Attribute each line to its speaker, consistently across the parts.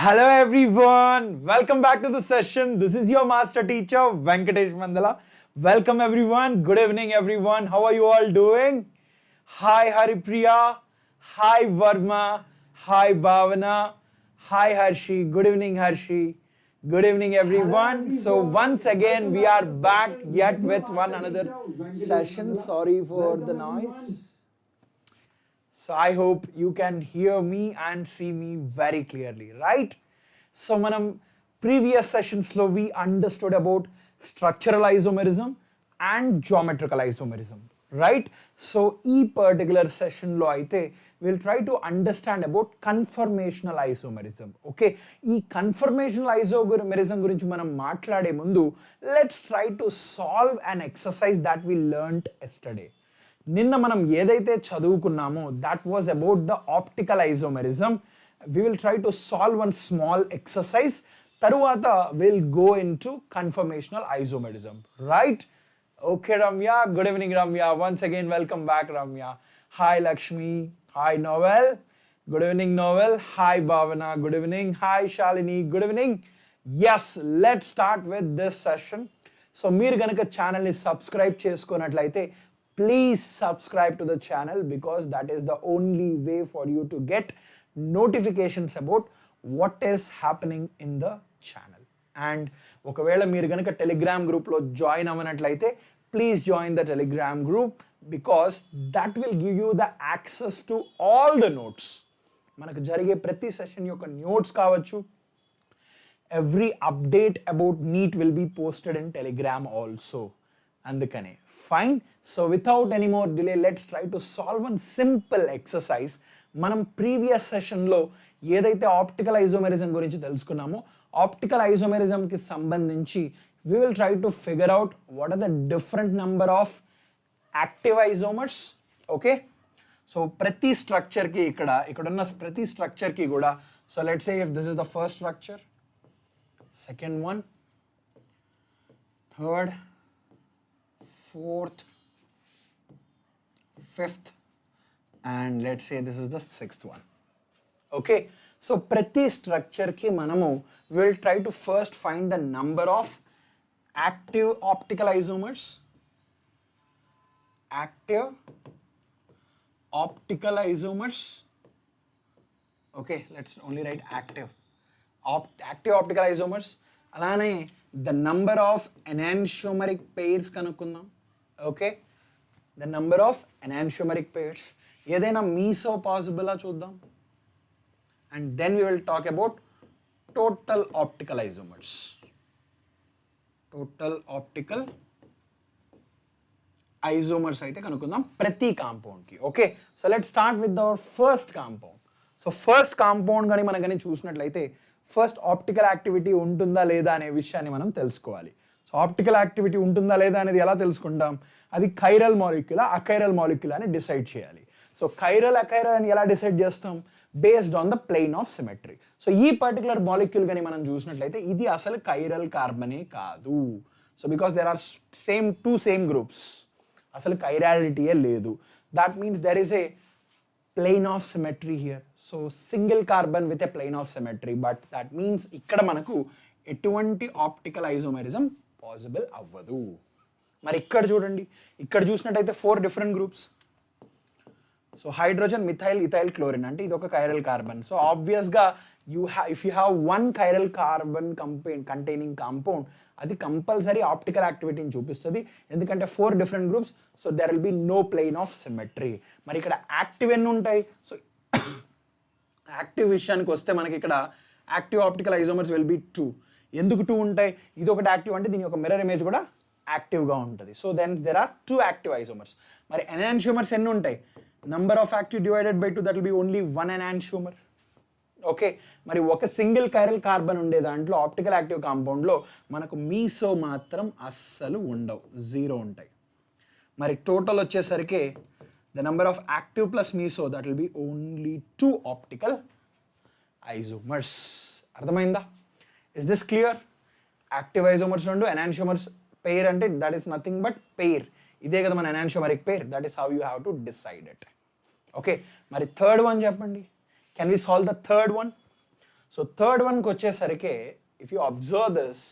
Speaker 1: Hello everyone, welcome back to the session. This is your master teacher Venkatesh Mandala. Welcome everyone. Good evening everyone. How are you all doing? Hi Haripriya. Hi Varma. Hi Bhavana. Hi Harshi. Good evening Harshi. Good evening everyone. So once again we are back yet with one another session. Sorry for the noise. So I hope you can hear me and see me very clearly, right? So మనం previous sessions లో we understood about structural isomerism and geometrical isomerism, right? So ఈ particular session లో అయితే we'll try to understand about conformational isomerism. Okay, ఈ conformational isomerism గురించి మనం మాట్లాడే ముందు let's try to solve an exercise that we learnt yesterday. నిన్న మనం ఏదైతే చదువుకున్నామో that was about the optical isomerism. We will try to solve one small exercise. తరువాత we'll go into conformational isomerism, right? Okay Ramya, good evening Ramya. Once again welcome back Ramya. Hi Lakshmi, hi Noel. Good evening Noel. Hi Bhavana, good evening. Hi Shalini, good evening. Yes, let's start with this session. So మీరు గనుక ఛానల్ని subscribe చేసుకున్నట్లయితే please subscribe to the channel because that is the only way for you to get notifications about what is happening in the channel. And ఒకవేళ మీరు గనుక Telegram గ్రూప్లో join అవ్వనట్లయితే please join the Telegram group because that will give you the access to all the notes. మనకు జరిగే ప్రతి session యొక్క notes కావచ్చు, every update about NEET will be posted in Telegram also. అందుకనే fine. So without any more delay, let's try to solve one simple exercise. మనం previous సెషన్లో ఏదైతే optical isomerism గురించి తెలుసుకున్నామో ఆప్టికల్ ఐసోమెరిజంకి సంబంధించి we will try to figure out what are the different number of active isomers. Okay, so ప్రతి స్ట్రక్చర్కి ఇక్కడున్న ప్రతి స్ట్రక్చర్కి కూడా, so let's say if this is the first structure, second one, third, fourth, fifth, and let's say this is the sixth one. Okay, so ప్రతి structure కి మనము will try to first find the number of active optical isomers. Active optical isomers. Okay, let's only write active. Active optical isomers. అలానే the number of enantiomeric pairs కనుక్కుందాం. Okay, the number of enantiomeric pairs. ఏదైనా మీసో పాసిబులా చూద్దాం. And then we will talk about total optical isomers. Total optical isomers అయితే కనుక్కుందాం ప్రతి కాంపౌండ్కి. Okay, so let start with our first compound. So first compound కానీ మనం కానీ చూసినట్లయితే ఫస్ట్ ఆప్టికల్ యాక్టివిటీ ఉంటుందా లేదా అనే విషయాన్ని మనం తెలుసుకోవాలి. సో ఆప్టికల్ యాక్టివిటీ ఉంటుందా లేదా అనేది ఎలా తెలుసుకుంటాం? అది కైరల్ మాలిక్యులా అకైరల్ మాలిక్యులా అని డిసైడ్ చేయాలి. సో కైరల్ అకైరల్ అని ఎలా డిసైడ్ చేస్తాం? Based on the plane of symmetry. So ఈ పర్టికులర్ మాలిక్యూల్ కానీ మనం చూసినట్లయితే ఇది అసలు కైరల్ కార్బనే కాదు. So because there are same groups, అసలు కైరాలిటీయే లేదు. That means there is a plane of symmetry here. So single carbon with a plane of symmetry, but that means ఇక్కడ మనకు ఎటువంటి ఆప్టికల్ ఐసోమెరిజం పాసిబుల్ అవ్వదు. మరి ఇక్కడ చూడండి, ఇక్కడ చూసినట్టయితే 4 different groups. So hydrogen, methyl, ethyl, chlorine అంటే ఇది ఒక కైరల్ కార్బన్. సో ఆబ్వియస్గా if you have one chiral carbon containing compound అది కంపల్సరీ ఆప్టికల్ యాక్టివిటీని చూపిస్తుంది, ఎందుకంటే 4 different groups. So there will be no plane of symmetry. మరి ఇక్కడ యాక్టివ్ ఎన్ని ఉంటాయి? సో యాక్టివ్ విషయానికి వస్తే మనకి ఇక్కడ active optical isomers will be 2. ఎందుకు 2 ఉంటాయి? ఇది ఒకటి యాక్టివ్ అంటే దీని యొక్క మిర్రర్ ఇమేజ్ కూడా యాక్టివ్గా ఉంటుంది. So then there are 2 active isomers. మరి ఎనాన్షియోమర్స్ ఎన్ని ఉంటాయి? Number of active divided by 2, that will be only 1 enantiomer. Okay, మరి ఒక సింగిల్ కైరల్ కార్బన్ ఉండే దాంట్లో ఆప్టికల్ యాక్టివ్ కాంపౌండ్లో మనకు మీసో మాత్రం అస్సలు ఉండవు, 0 ఉంటాయి. మరి టోటల్ వచ్చేసరికి the number of active plus meso that will be only 2 optical isomers. అర్థమైందా? Is this clear? Active isomers 2, enantiomers pair అంటే that is nothing but pair. ఇదే కదా మన enantiomeric pair. That is how you have to decide it. Okay, మరి third one చెప్పండి. Can we solve the third one? So third వన్కి వచ్చేసరికి if you observe this,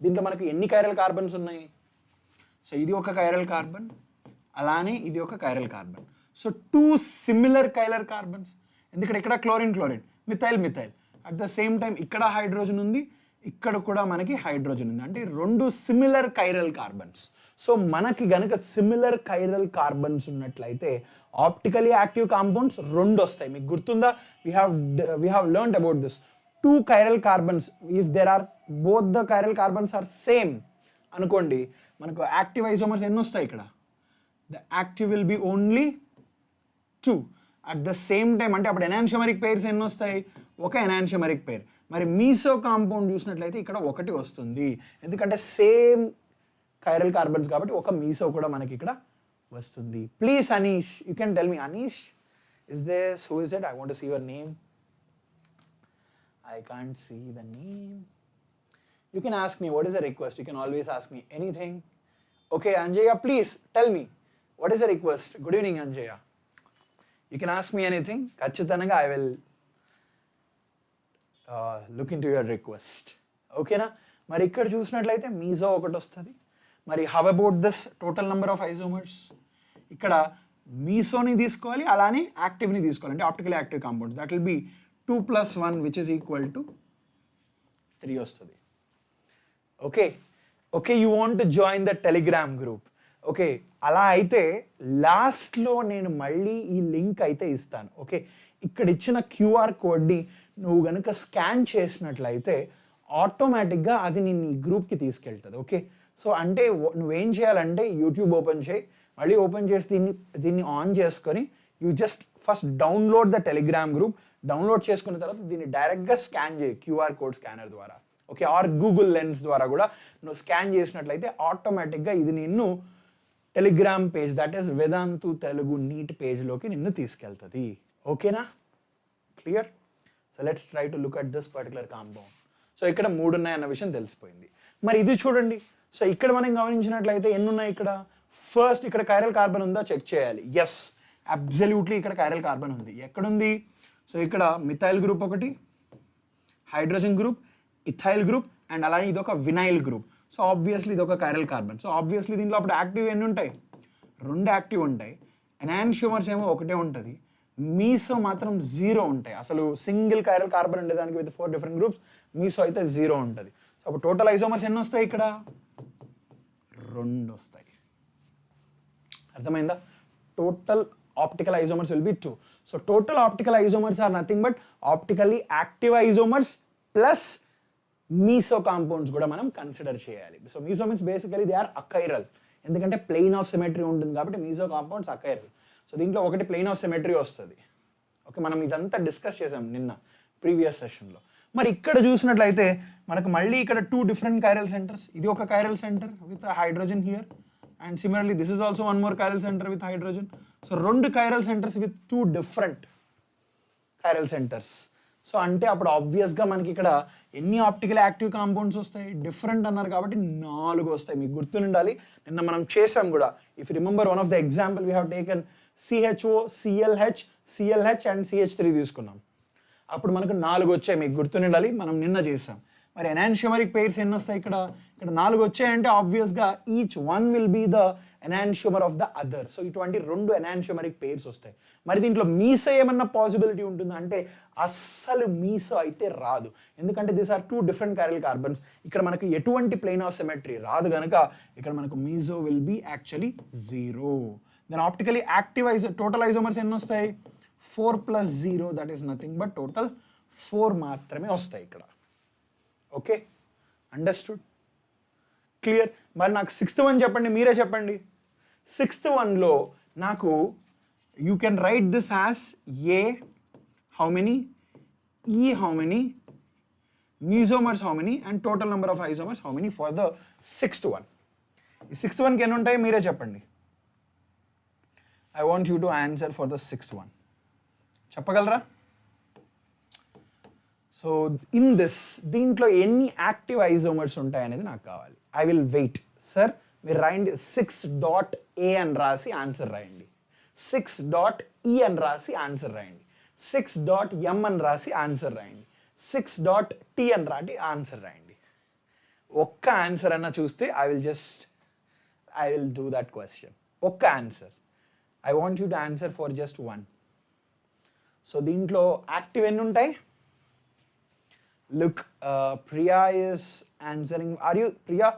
Speaker 1: దీంట్లో మనకు ఎన్ని కైరల్ కార్బన్స్ ఉన్నాయి? సో ఇది ఒక కైరల్ కార్బన్, అలానే ఇది ఒక chiral carbon. So 2 similar chiral carbons. ఎందుకంటే ఇక్కడ chlorine chlorine, methyl methyl. At the same time ఇక్కడ హైడ్రోజన్ ఉంది, ఇక్కడ కూడా మనకి హైడ్రోజన్ ఉంది. అంటే 2 సిమిలర్ కైరల్ కార్బన్స్. సో మనకి గనక సిమిలర్ కైరల్ కార్బన్స్ ఉన్నట్లయితే ఆప్టికలీ యాక్టివ్ కాంపౌండ్స్ 2 వస్తాయి. మీకు గుర్తుందా? We have learned about this. 2 chiral carbons, if there are both the chiral carbons are same అనుకోండి, మనకు యాక్టివ్ ఐసోమర్స్ ఎన్ని వస్తాయి ఇక్కడ? The active will be only 2. At the same time అంటే అప్పుడు ఎనాన్షియోమరిక్ పెయిర్స్ ఎన్ని వస్తాయి? ఒక ఎనాన్షియోమరిక్ పెయిర్. మరి మీసో కాంపౌండ్ చూసినట్లయితే ఇక్కడ 1 వస్తుంది, ఎందుకంటే సేమ్ కైరల్ కార్బన్స్ కాబట్టి ఒక మీసో కూడా మనకి ఇక్కడ వస్తుంది. Please Anish, you can tell me. Anish, is this, who is it? I want to see your name. I can't see the name. You can ask me, what is the request? You can always ask me anything. Okay, Anjaya, please tell me, what is the request? Good evening, Anjaya. You can ask me anything. Kachitanaga, I will look into your request. Okay na? Mari ikkada chusinattlaithe meso okati vastadi. Mari how about this total number of isomers? Ikkada meso ni తీసుకోవాలి, అలానే active ని తీసుకోవాలి. అంటే optical active compounds, that will be 2 + 1 which is equal to 3 వస్తుంది. Okay okay, you want to join the Telegram group. Okay, అలా అయితే లాస్ట్లో నేను మళ్ళీ ఈ లింక్ అయితే ఇస్తాను. ఓకే, ఇక్కడ ఇచ్చిన క్యూఆర్ కోడ్ని నువ్వు కనుక స్కాన్ చేసినట్లయితే ఆటోమేటిక్గా అది నేను ఈ గ్రూప్కి తీసుకెళ్తుంది. ఓకే, సో అంటే నువ్వేం చేయాలంటే యూట్యూబ్ ఓపెన్ చేయి, మళ్ళీ ఓపెన్ చేసి దీన్ని ఆన్ చేసుకొని you just first download the Telegram group. Download చేసుకున్న తర్వాత దీన్ని డైరెక్ట్గా స్కాన్ చేయి క్యూఆర్ కోడ్ స్కానర్ ద్వారా. ఓకే, ఆర్ గూగుల్ లెన్స్ ద్వారా కూడా నువ్వు స్కాన్ చేసినట్లయితే ఆటోమేటిక్గా ఇది నిన్ను Telegram page, that is Vedantu Telugu NEET పేజ్లోకి నిన్ను తీసుకెళ్తుంది. ఓకేనా? Clear? So let's try to look at this particular compound. So ఇక్కడ 3 ఉన్నాయన్న విషయం తెలిసిపోయింది. మరి ఇది చూడండి. సో ఇక్కడ మనం గమనించినట్లయితే ఎన్ని ఉన్నాయి ఇక్కడ? ఫస్ట్ ఇక్కడ కైరల్ కార్బన్ ఉందా చెక్ చేయాలి. ఎస్, అబ్సల్యూట్లీ ఇక్కడ కైరల్ కార్బన్ ఉంది. ఎక్కడుంది? సో ఇక్కడ మిథైల్ గ్రూప్ ఒకటి, hydrogen group, ethyl group, and అలానే ఇది ఒక వినైల్ గ్రూప్. సో ఆబ్వియస్లీ ఇది ఒక కైరల్ కార్బన్. సో ఆబ్వియస్లీ దీంట్లో అప్పుడు యాక్టివ్ ఎన్ని ఉంటాయి? 2 యాక్టివ్ ఉంటాయి. ఎనాన్షియోమర్స్ ఏమో 1 ఉంటుంది. మీసో మాత్రం 0 ఉంటాయి. అసలు సింగిల్ కైరల్ కార్బన్ ఉండేదానికి విత్ 4 డిఫరెంట్ గ్రూప్స్, మీసో అయితే 0 ఉంటుంది. సో అప్పుడు టోటల్ ఐసోమర్స్ ఎన్ని వస్తాయి ఇక్కడ? 2 వస్తాయి. అర్థమైందా? Total optical isomers will be 2. So total optical isomers are nothing but optically active isomers plus meso compounds కూడా మనం కన్సిడర్ చేయాలి. So meso means basically they are achiral. ఎందుకంటే ప్లేన్ ఆఫ్ సిమెట్రీ ఉంటుంది కాబట్టి meso compounds achiral. సో దీంట్లో ఒకటి plane of symmetry వస్తుంది. Okay, మనం ఇదంతా డిస్కస్ చేసాం నిన్న ప్రీవియస్ సెషన్లో. మరి ఇక్కడ చూసినట్లయితే మనకు మళ్ళీ ఇక్కడ 2 డిఫరెంట్ కైరల్ సెంటర్స్. ఇది ఒక chiral centre with hydrogen here, and similarly this is also one more chiral center with hydrogen. So 2 chiral centers with 2 different chiral centers. So అంటే అప్పుడు ఆబ్వియస్గా మనకి ఇక్కడ ఎన్ని ఆప్టికల్ యాక్టివ్ కాంపౌండ్స్ వస్తాయి? డిఫరెంట్ అన్నారు కాబట్టి 4 వస్తాయి. మీకు గుర్తుండాలి, నిన్న మనం చేసాం కూడా. If you remember one of the example we have taken CHO, CLH, CLH and CH3 తీసుకున్నాం. అప్పుడు మనకు 4 వచ్చాయి. మీకు గుర్తుండాలి, మనం నిన్న చేసాం. మరి ఎనాన్షియోమరిక్ పెయిర్స్ ఎన్ని వస్తాయి ఇక్కడ? ఇక్కడ 4 వచ్చాయంటే ఆబ్వియస్గా each one will be the enantiomer of the other. So ఇటువంటి 2 ఎనాన్షియోమరిక్ పెయిర్స్ వస్తాయి. మరి దీంట్లో మీసో ఏమన్నా పాసిబిలిటీ ఉంటుందా అంటే అస్సలు మీసో అయితే రాదు. ఎందుకంటే these are 2 different chiral carbons. ఇక్కడ మనకు ఎటువంటి ప్లేన్ ఆఫ్ సిమెట్రీ రాదు కనుక ఇక్కడ మనకు meso will be actually 0. Then optically active total isomers ఎన్ని వస్తాయి? 4 + 0, that is nothing but total 4 మాత్రమే వస్తాయి ఇక్కడ. Okay, understood? క్లియర్? మరి నాకు 6th వన్ చెప్పండి, మీరే చెప్పండి. 6th వన్లో నాకు you can write this as A how many, E how many, mesomers how many, and total number of isomers how many for the 6th one. ఈ 6th వన్కి ఎన్ని ఉంటాయి మీరే చెప్పండి. I want you to answer for the 6th one. చెప్పగలరా? So in this, దీంట్లో ఎన్ని active isomers ఉంటాయి అనేది నాకు కావాలి. I will wait. సార్ మీరు రాయండి 6.A అని రాసి ఆన్సర్ రాయండి, 6.E అని రాసి ఆన్సర్ రాయండి, 6.M అని రాసి ఆన్సర్ రాయండి, 6.T అని రాండి, ఆన్సర్ రాయండి. ఒక్క ఆన్సర్ అన్న చూస్తే I will do that question. ఒక్క answer. I want you to answer for just one. So దీంట్లో యాక్టివ్ ఎన్ని ఉంటాయి? Look, Priya is answering. Priya,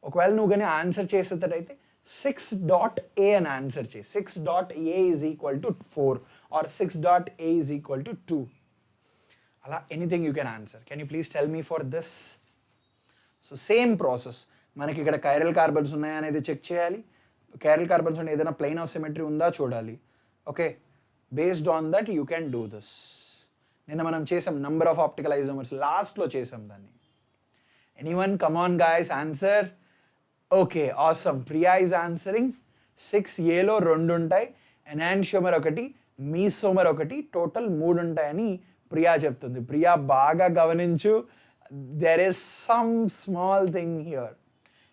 Speaker 1: ఒకవేళ నువ్వు కానీ ఆన్సర్ చేసేటట్టయితే 6.A అని ఆన్సర్ చేయి. 6.A is equal to 4 or 6.A is equal to 2. అలా anything you can answer. Can you please tell me for this? So same process. మనకి ఇక్కడ కైరల్ కార్బన్స్ ఉన్నాయా అనేది చెక్ చేయాలి. కైరల్ కార్బన్స్ ఉంటే ఏదైనా ప్లేన్ ఆఫ్ సిమెట్రీ ఉందా చూడాలి. Okay, based on that you can do this. నిన్న మనం చేసాం నంబర్ ఆఫ్ ఆప్టికల్ ఐసోమర్స్, లాస్ట్లో చేసాం దాన్ని. Anyone come on guys, answer. Okay, awesome. Priya is answering. 6Aలో 2 ఉంటాయి, ఎనాన్షియోమర్ ఒకటి, మీసోమర్ ఒకటి, టోటల్ 3 ఉంటాయని ప్రియా చెప్తుంది. ప్రియా బాగా గమనించు, there is some small thing here.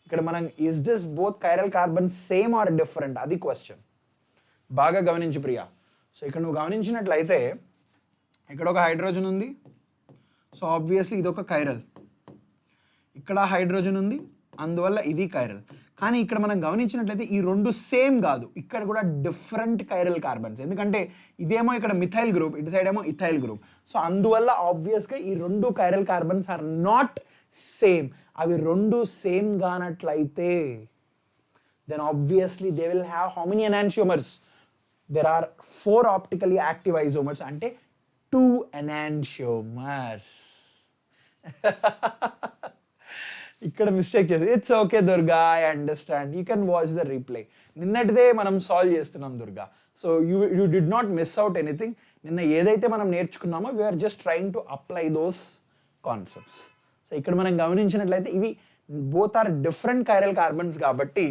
Speaker 1: ఇక్కడ మనం is this both chiral carbon same or different, అది క్వశ్చన్. బాగా గమనించు ప్రియా. సో ఇక్కడ నువ్వు గమనించినట్లయితే ఇక్కడ ఒక హైడ్రోజన్ ఉంది, సో ఆబ్వియస్లీ ఇది ఒక కైరల్. ఇక్కడ హైడ్రోజన్ ఉంది, అందువల్ల ఇది కైరల్. కానీ ఇక్కడ మనం గమనించినట్లయితే ఈ 2 సేమ్ కాదు, ఇక్కడ కూడా డిఫరెంట్ కైరల్ కార్బన్స్. ఎందుకంటే ఇదేమో ఇక్కడ మిథైల్ గ్రూప్, ఇటు సైడ్ ఏమో ఇథైల్ గ్రూప్. సో అందువల్ల ఆబ్వియస్గా ఈ 2 chiral carbons are not same. అవి 2 సేమ్ కానట్లయితే then obviously they will have how many enantiomers? There are 4 optically active isomers, ante 2 enantiomers. ఇక్కడ మిస్టేక్ చేసి it's okay Durga, I understand. You can watch the replay. నిన్నటిదే మనం solve చేస్తున్నాం Durga. So you did not miss out anything. నిన్న ఏదైతే మనం నేర్చుకున్నామో we are just trying to apply those concepts. So ఇక్కడ మనం గమనించినట్లయితే ఇవి both are different chiral carbons కాబట్టి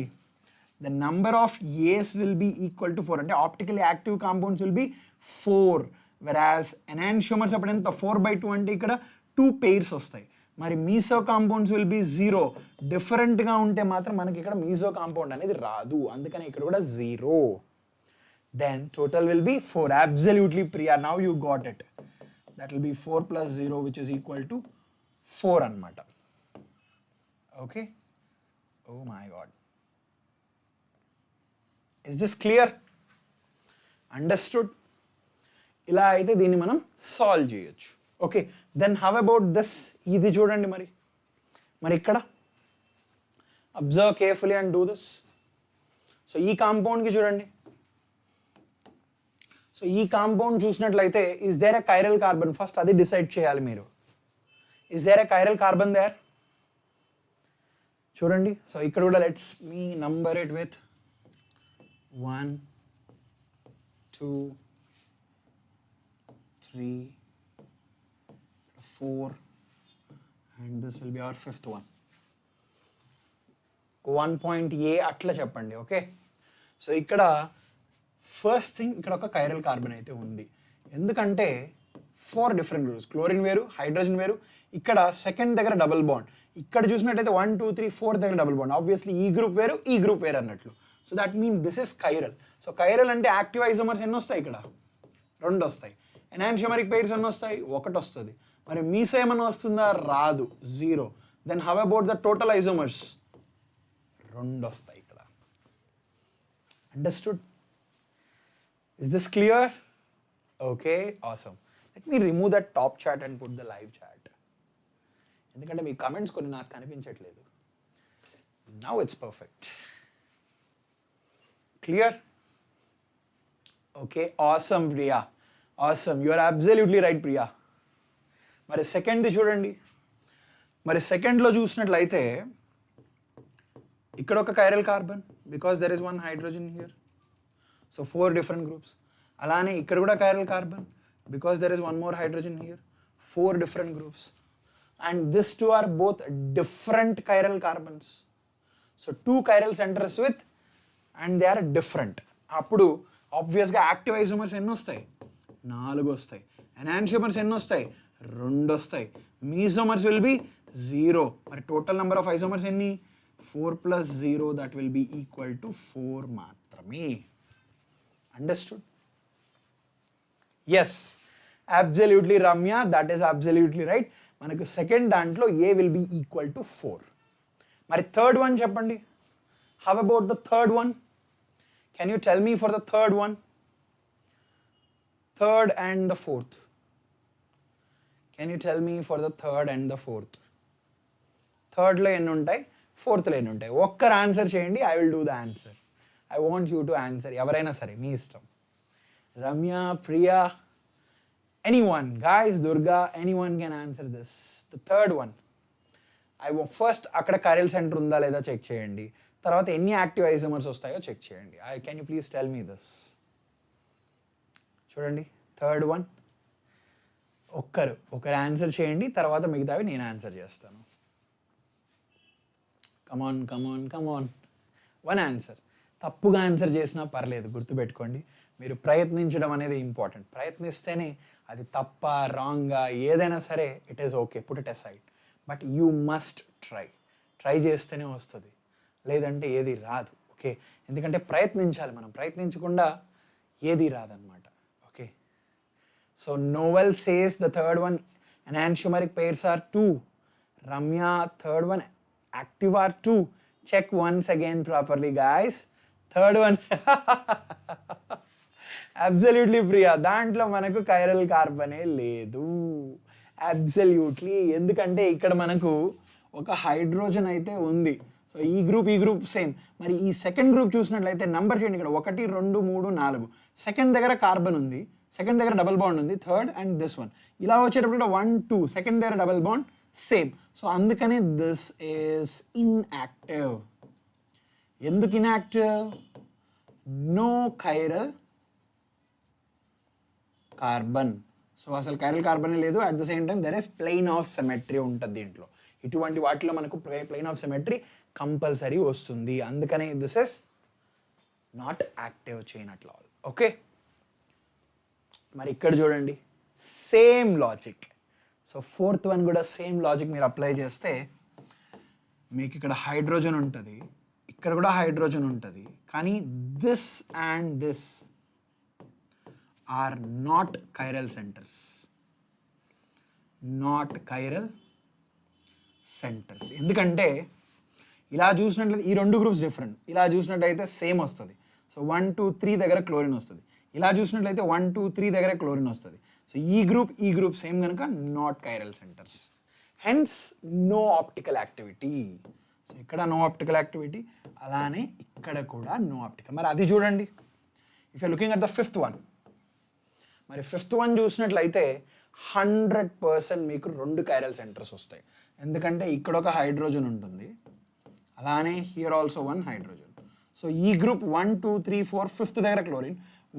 Speaker 1: the number of A's will be equal to 4. అంటే optically active compounds will be 4, whereas enantiomers అప్పుడు ఎంత 4/2 అంటే ఇక్కడ 2 pairs వస్తాయి. మరి మీసో కాంపౌండ్స్ విల్ బి 0. డిఫరెంట్గా ఉంటే మాత్రం మనకి ఇక్కడ మీసో కాంపౌండ్ అనేది రాదు, అందుకని ఇక్కడ కూడా 0. Then total will be 4. Absolutely Priya, now you got it. That will be 4 + 0 which is equal to 4 అనమాట. Okay, oh my god. Is this clear? Understood? ఇలా అయితే దీన్ని మనం సాల్వ్ చేయొచ్చు. Okay, then how about this? ఇది చూడండి మరి ఇక్కడ observe carefully and do this. So ఈ కాంపౌండ్కి చూడండి. సో ఈ కాంపౌండ్ చూసినట్లయితే is there a chiral carbon? First అది డిసైడ్ చేయాలి మీరు. Is there a chiral carbon there? చూడండి. సో ఇక్కడ కూడా let's me number it with 1, 2, 3, 4, and this will be our 5th one. 1.A అట్లా చెప్పండి. ఓకే, సో ఇక్కడ ఫస్ట్ థింగ్ ఇక్కడ ఒక కైరల్ కార్బన్ అయితే ఉంది. ఎందుకంటే 4 డిఫరెంట్ గ్రూప్స్, క్లోరిన్ వేరు, హైడ్రోజన్ వేరు. ఇక్కడ సెకండ్ దగ్గర డబుల్ బాండ్, ఇక్కడ చూసినట్టయితే 1, 2, 3, 4 దగ్గర డబుల్ బాండ్. ఆబ్వియస్లీ ఈ గ్రూప్ వేరు, ఈ గ్రూప్ వేరు అన్నట్లు. So that means this is chiral. So chiral అంటే యాక్టివ్ ఐసోమర్స్ ఎన్ని వస్తాయి? ఇక్కడ 2 వస్తాయి. ఎనాన్షియోమరిక్ పెయిర్స్ ఎన్ని వస్తాయి? 1 వస్తుంది. మరి మీసో ఏమన్నా వస్తుందా? రాదు, 0. Then how about the total isomers? 2 వస్తాయి ఇక్కడ. Understood? Is this clear? Okay, awesome. Let me remove that top chat and put the live chat. ఎందుకంటే మీ కమెంట్స్ కొన్ని నాకు కనిపించట్లేదు. Now it's perfect. Clear? Okay, awesome Priya, awesome. You are absolutely right Priya. మరి సెకండ్ది చూడండి. మరి సెకండ్లో చూసినట్లయితే ఇక్కడ ఒక chiral carbon, because there is 1 hydrogen here. So 4 different groups. అలానే ఇక్కడ కూడా chiral carbon, because there is 1 more hydrogen here. 4 different groups. And this 2 are both different chiral carbons. So 2 chiral centers with and they are different. అప్పుడు ఆబ్వియస్గా active isomers ఎన్ని వస్తాయి? 4 వస్తాయి. Enantiomers ఎన్ని వస్తాయి? 2 వస్తాయి. మీసోమర్స్ విల్ బి 0. మరి టోటల్ నెంబర్ ఆఫ్ ఐసోమర్స్ ఎన్ని? 4 + 0, that will be equal to 4 మాత్రమే. Understood? Yes, absolutely Ramya, that is absolutely right. మనకు సెకండ్ దాంట్లో A will be equal to 4. మరి థర్డ్ వన్ చెప్పండి. How about the third one? Can you tell me for the third one? Third and the fourth. Can you tell me for the third and the fourth? థర్డ్లో ఎన్ని ఉంటాయి, ఫోర్త్లో ఎన్ని ఉంటాయి? ఒక్కరు answer చేయండి, I will do the answer. I want you to answer. ఎవరైనా సరే మీ ఇష్టం. Ramya, Priya, anyone, guys, Durga, anyone can answer this. The third one. First అక్కడ కైరల్ సెంటర్ ఉందా లేదా చెక్ చేయండి. తర్వాత ఎన్ని యాక్టివ్ ఐసోమర్స్ వస్తాయో చెక్ చేయండి. Can you please tell me this? చూడండి, థర్డ్ వన్. ఒకరు ఆన్సర్ చేయండి, తర్వాత మిగతావి నేను ఆన్సర్ చేస్తాను. Come on come on come on. One answer. తప్పుగా ఆన్సర్ చేసినా పర్లేదు, గుర్తుపెట్టుకోండి, మీరు ప్రయత్నించడం అనేది ఇంపార్టెంట్. ప్రయత్నిస్తేనే అది తప్ప రాంగ్గా ఏదైనా సరే it is okay, put it aside. But you must try చేస్తేనే వస్తుంది, లేదంటే ఏది రాదు. ఓకే, ఎందుకంటే ప్రయత్నించాలి మనం, ప్రయత్నించకుండా ఏది రాదనమాట. Okay, so novel says the third one enantiomeric pairs are 2. Ramya, third one active are 2. Check once again properly, guys. Third one absolutely Priya, దాంట్లో మనకు కైరల్ కార్బనే లేదు. అబ్సల్యూట్లీ, ఎందుకంటే ఇక్కడ మనకు ఒక హైడ్రోజన్ అయితే ఉంది. సో ఈ గ్రూప్ సేమ్. మరి ఈ సెకండ్ గ్రూప్ చూసినట్లయితే నంబర్ చేయండి, ఇక్కడ 1 2 3 4. సెకండ్ దగ్గర కార్బన్ ఉంది, సెకండ్ దగ్గర డబుల్ బాండ్ ఉంది, థర్డ్ అండ్ దిస్ వన్. ఇలా వచ్చేటప్పుడు 1 2 సెకండ్ దగ్గర డబుల్ బాండ్ సేమ్. సో అందుకనే దిస్ ఈస్ ఇన్యాక్టివ్. ఎందుకు inactive? No chiral carbon. So అసలు కైరల్ కార్బన్ లేదు. At the same time there is plane of symmetry ఉంటుంది దీంట్లో. ఇటువంటి వాటిలో మనకు ప్లేన్ ఆఫ్ సిమెట్రీ కంపల్సరీ వస్తుంది. అందుకనే this is not active chain at all. Okay, మరి ఇక్కడ చూడండి, same logic. So fourth one కూడా సేమ్ లాజిక్ మీరు అప్లై చేస్తే మీకు ఇక్కడ హైడ్రోజన్ ఉంటుంది, ఇక్కడ కూడా హైడ్రోజన్ ఉంటుంది, కానీ this and this are not chiral centers. Not chiral centers. ఎందుకంటే ఇలా చూసినట్లయితే ఈ రెండు గ్రూప్స్ డిఫరెంట్, ఇలా చూసినట్లయితే సేమ్ వస్తుంది. సో 1 2 3 దగ్గర క్లోరిన్ వస్తుంది. ఇలా చూసినట్లయితే 1 2 3 దగ్గర క్లోరిన్ వస్తుంది. సో ఈ గ్రూప్ సేమ్ కనుక not chiral centers. Hence no optical activity. So ఇక్కడ నో ఆప్టికల్ యాక్టివిటీ, అలానే ఇక్కడ కూడా నో ఆప్టికల్. మరి అది చూడండి, if you looking at the fifth one. మరి ఫిఫ్త్ వన్ చూసినట్లయితే 100% మీకు 2 కైరల్ సెంటర్స్ వస్తాయి. ఎందుకంటే ఇక్కడ ఒక హైడ్రోజన్ ఉంటుంది, అలానే హియర్ ఆల్సో 1 హైడ్రోజన్. సో ఈ గ్రూప్ 1 2 3 4 ఫిఫ్త్ దగ్గర క్లోరిన్,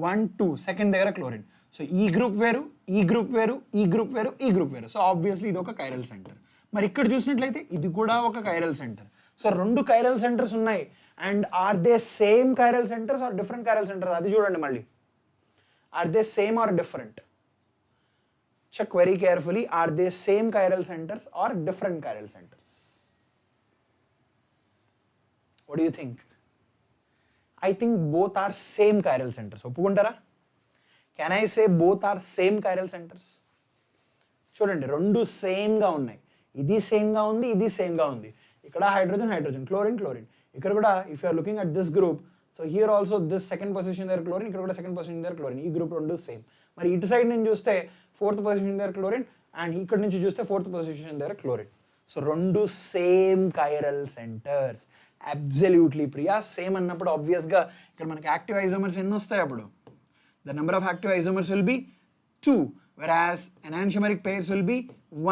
Speaker 1: 1 2 సెకండ్ దగ్గర క్లోరిన్. సో ఈ గ్రూప్ వేరు, ఈ గ్రూప్ వేరు, ఈ గ్రూప్ వేరు, ఈ గ్రూప్ వేరు. సో ఆబ్వియస్లీ ఇది ఒక కైరల్ సెంటర్. మరి ఇక్కడ చూసినట్లయితే ఇది కూడా ఒక chiral centre. So 2 chiral centres ఉన్నాయి. And are they same chiral centres or different chiral centres? అది చూడండి మళ్ళీ. Are they same or different? Check very carefully. Are they same chiral centers or different chiral centers? What do you think? I think both are same chiral centers. ఒప్పుకుంటారా? Can I say both are same chiral centers? చూడండి, రెండు సేమ్గా ఉన్నాయి. ఇది సేమ్గా ఉంది, ఇది సేమ్గా ఉంది. ఇక్కడ hydrogen, chlorine. ఇక్కడ కూడా if you are looking at this group, so here also this second position దగ్గర క్లోరిన్, ఇక్కడ కూడా సెకండ్ పొజిషన్ దగ్గర క్లోరిన్. ఈ గ్రూప్ రెండు సేమ్. మరి ఇటు సైడ్ నుంచి చూస్తే ఫోర్త్ పొజిషన్ దగ్గర క్లోరిన్, అండ్ ఇక్కడ నుంచి చూస్తే ఫోర్త్ పొజిషన్ దగ్గర క్లోరిన్. సో రెండు same chiral centers. Absolutely Priya, same అన్నప్పుడు ఆబ్వియస్గా ఇక్కడ మనకి యాక్టివ్ ఐసోమర్స్ ఎన్ని వస్తాయి? అప్పుడు the number of active isomers will be 2, whereas enantiomeric pairs will be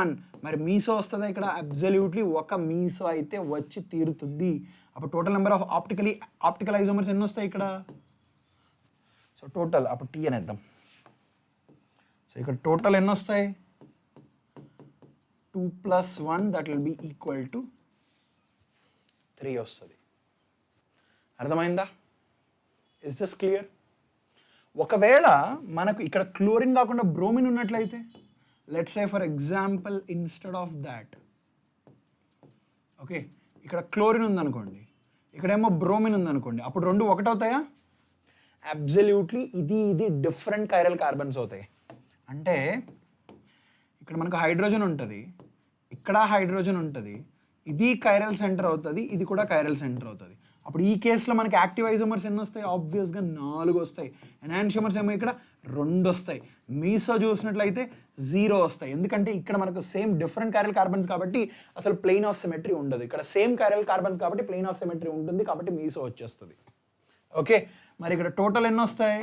Speaker 1: 1. మరి మీసో వస్తుందా ఇక్కడ? అబ్సల్యూట్లీ ఒక మీసో అయితే వచ్చి తీరుతుంది. అప్పుడు total number of optical isomers ఎన్ని వస్తాయి ఇక్కడ? సో టోటల్ అప్పుడు టీ అనేద్దాం. సో ఇక్కడ టోటల్ ఎన్ని వస్తాయి? 2 + 1 that will be equal to 3 వస్తుంది. అర్థమైందా? Is this clear? ఒకవేళ మనకు ఇక్కడ క్లోరిన్ కాకుండా బ్రోమిన్ ఉన్నట్లయితే, let's say for example instead of that, okay, ఇక్కడ క్లోరిన్ ఉందనుకోండి, ఇక్కడేమో బ్రోమిన్ ఉందనుకోండి, అప్పుడు రెండు ఒకటవుతాయా? అబ్సల్యూట్లీ ఇది డిఫరెంట్ కైరల్ కార్బన్స్ అవుతాయి. అంటే ఇక్కడ మనకు హైడ్రోజన్ ఉంటుంది, ఇక్కడ హైడ్రోజన్ ఉంటుంది, ఇది కైరల్ సెంటర్ అవుతుంది, ఇది కూడా కైరల్ సెంటర్ అవుతుంది. అప్పుడు ఈ కేసులో మనకి యాక్టివ్ ఐసోమర్స్ ఎన్ని వస్తాయి? ఆబ్వియస్గా 4 వస్తాయి. ఎనాన్షియోమర్స్ ఏమో ఇక్కడ 2 వస్తాయి. మీసో చూసినట్లయితే 0 వస్తాయి. ఎందుకంటే ఇక్కడ మనకు సేమ్ డిఫరెంట్ కైరల్ కార్బన్స్ కాబట్టి అసలు ప్లేన్ ఆఫ్ సిమెట్రీ ఉండదు. ఇక్కడ సేమ్ కైరల్ కార్బన్స్ కాబట్టి ప్లేన్ ఆఫ్ సిమెట్రీ ఉంటుంది, కాబట్టి మీసో వచ్చేస్తుంది. ఓకే, మరి ఇక్కడ టోటల్ ఎన్ని వస్తాయి?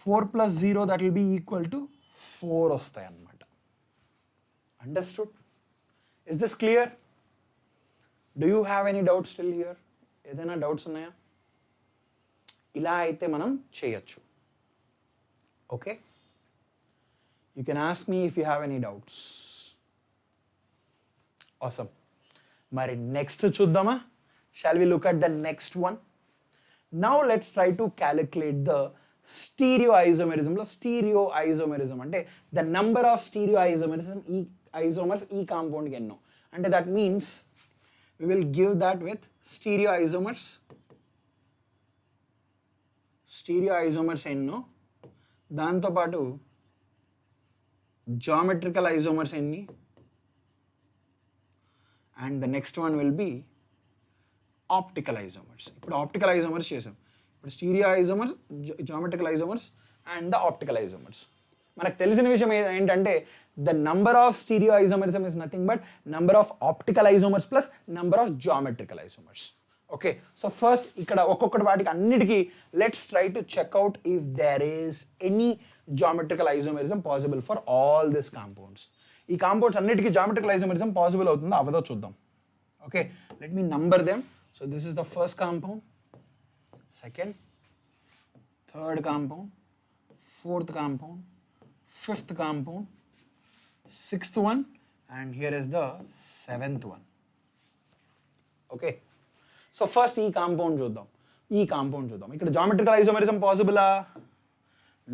Speaker 1: 4 + 0 that will be equal to 4 వస్తాయి అన్నమాట. Understood? Is this clear? Do you have any doubts still here? ఏదైనా డౌట్స్ ఉన్నాయా? ఇలా అయితే మనం చేయొచ్చు. Okay, you can ask me if you have any doubts. Awesome. మరి నెక్స్ట్ చూద్దామా? Shall we look at the next one? Now let's try to calculate the స్టీరియోఐజోమెరిజంలో stereoisomerism అంటే ద నంబర్ ఆఫ్ స్టీరియోఐజోమెరిజం ఈ ఐసోమర్స్ ఈ కాంపౌండ్కి ఎన్నో. అంటే that means we will give that with stereoisomers ఎన్నో, దాంతోపాటు geometrical isomers ఎన్ని, and the next one will be optical isomers. ఇప్పుడు optical isomers చేసాం, ఇప్పుడు stereoisomers, geometrical isomers and the optical isomers. మనకు తెలిసిన విషయం ఏంటంటే the number of stereo isomerism is nothing but number of optical isomers plus number of geometrical isomers. Okay, so first ఇక్కడ ఒక్కొక్కటి వాటికి అన్నిటికీ let's try to check out if there is any geometrical isomerism possible for all this compounds. ఈ compounds అన్నిటికీ geometrical isomerism possible అవుతుందో అవదో చూద్దాం. Okay, let me number them. So this is the first compound, second, third compound, fourth compound, fifth compound, sixth one, and here is the seventh one. Okay, so first ఈ compound చూద్దాం. ఇక్కడ geometrical isomerism పాసిబులా?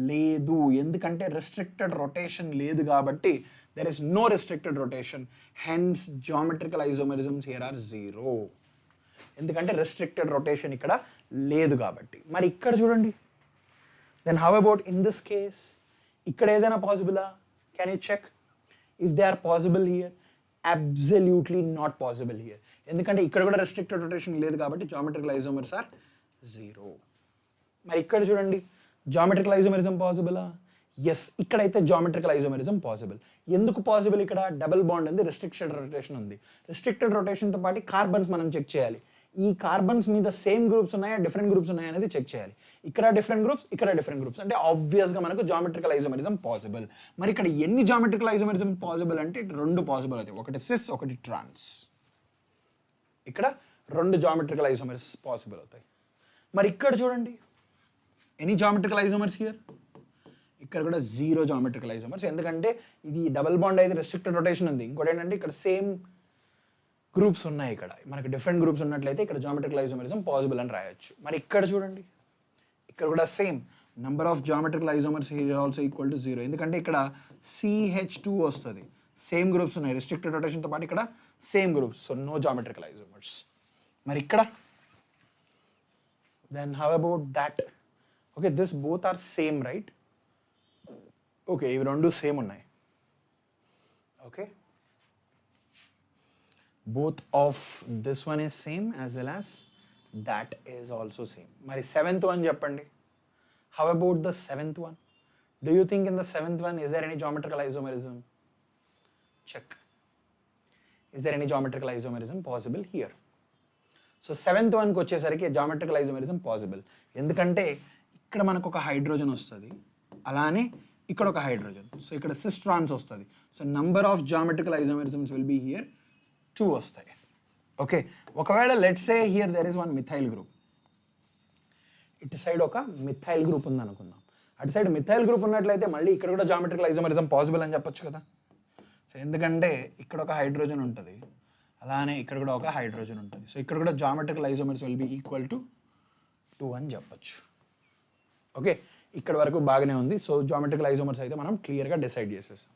Speaker 1: లేదు, ఎందుకంటే restricted rotation లేదు కాబట్టి there is no restricted rotation, hence geometrical isomerisms here are 0. ఎందుకంటే restricted rotation ఇక్కడ లేదు కాబట్టి. మరి ఇక్కడ చూడండి, then how about in this case? ఇక్కడ ఏదైనా పాసిబులా? Can you check if they are possible here? Absolutely not possible here. ఎందుకంటే ఇక్కడ కూడా రెస్ట్రిక్టెడ్ రొటేషన్ లేదు కాబట్టి జామెట్రికల్ ఐసోమర్స్ ఆర్ 0. మరి ఇక్కడ చూడండి, జామెట్రికల్ ఐసోమరిజం పాసిబులా? ఎస్, ఇక్కడైతే జామెట్రికల్ ఐసోమరిజం పాసిబుల్. ఎందుకు పాసిబుల్? ఇక్కడ డబుల్ బాండ్ ఉంది, రెస్ట్రిక్టెడ్ రొటేషన్ ఉంది. రెస్ట్రిక్టెడ్ రొటేషన్తో పాటు కార్బన్స్ మనం చెక్ చేయాలి. ఈ కార్బన్స్ మీద సేమ్ గ్రూప్స్ ఉన్నాయా, డిఫరెంట్ గ్రూప్స్ ఉన్నాయా అనేది చెక్ చేయాలి. ఇక్కడ డిఫరెంట్ గ్రూప్స్, ఇక్కడ డిఫరెంట్ గ్రూప్స్, అంటే ఆబ్వియస్గా మనకు జామెట్రికల్ ఐసోమరిజం పాసిబుల్. మరి ఇక్కడ ఎన్ని జామెట్రికల్ ఐసోమరిజం పాసిబుల్ అంటే 2 పాసిబుల్ అవుతాయి, ఒకటి సిస్, ఒకటి ట్రాన్స్. ఇక్కడ 2 జామెట్రికల్ ఐసోమర్స్ పాసిబుల్ అవుతాయి. మరి ఇక్కడ చూడండి, ఎనీ జామెట్రికల్ ఐసోమర్స్ హియర్? ఇక్కడ కూడా 0 జామెట్రికల్ ఐసోమర్స్, ఎందుకంటే ఇది డబుల్ బాండ్ అయితే రెస్ట్రిక్టెడ్ రొటేషన్ ఉంది. ఇంకోటి ఏంటంటే ఇక్కడ సేమ్ గ్రూప్స్ ఉన్నాయి. ఇక్కడ మనకి డిఫరెంట్ గ్రూప్స్ ఉన్నట్లయితే ఇక్కడ జామెట్రికల్ ఐసోమరిజం పాసిబుల్ అని రాయొచ్చు. మరి ఇక్కడ చూడండి, ఇక్కడ కూడా same number of geometrical isomers also equal to 0, ఎందుకంటే ఇక్కడ CH2 వస్తుంది, సేమ్ గ్రూప్స్ ఉన్నాయి. రెస్ట్రిక్టెడ్ రొటేషన్తో పాటు ఇక్కడ same groups, so no geometrical isomers. మరి ఇక్కడ then how about that? Okay, this both are same right? Okay, ఇవి 2 సేమ్ ఉన్నాయి. Okay, both of this one is same as well as that is also same. Mari 7th one cheppandi. How about the 7th one? Do you think in the 7th one is there any geometrical isomerism? Check. Is there any geometrical isomerism possible here? So 7th one కి వచ్చేసరికి geometrical isomerism possible. ఎందుకంటే ఇక్కడ మనకు ఒక hydrogen వస్తుంది, అలానే ఇక్కడ ఒక హైడ్రోజన్, సో ఇక్కడ సిస్ ట్రాన్స్ వస్తుంది. So number of geometrical isomerisms will be here 2 వస్తాయి. ఓకే, ఒకవేళ let's say here there is 1 methyl group, ఇటు సైడ్ ఒక మిథైల్ గ్రూప్ ఉంది అనుకుందాం. అటు సైడ్ మిథైల్ గ్రూప్ ఉన్నట్లయితే మళ్ళీ ఇక్కడ కూడా జామెట్రికల్ ఐసోమరిజం పాసిబుల్ అని చెప్పొచ్చు కదా. సో ఎందుకంటే ఇక్కడ ఒక హైడ్రోజన్ ఉంటుంది, అలానే ఇక్కడ కూడా ఒక హైడ్రోజన్ ఉంటుంది. సో ఇక్కడ కూడా geometrical isomers will be equal to 2 అని చెప్పొచ్చు. ఓకే, ఇక్కడ వరకు బాగానే ఉంది. సో జామెట్రికల్ ఐసోమర్స్ అయితే మనం క్లియర్గా డిసైడ్ చేసేసాం.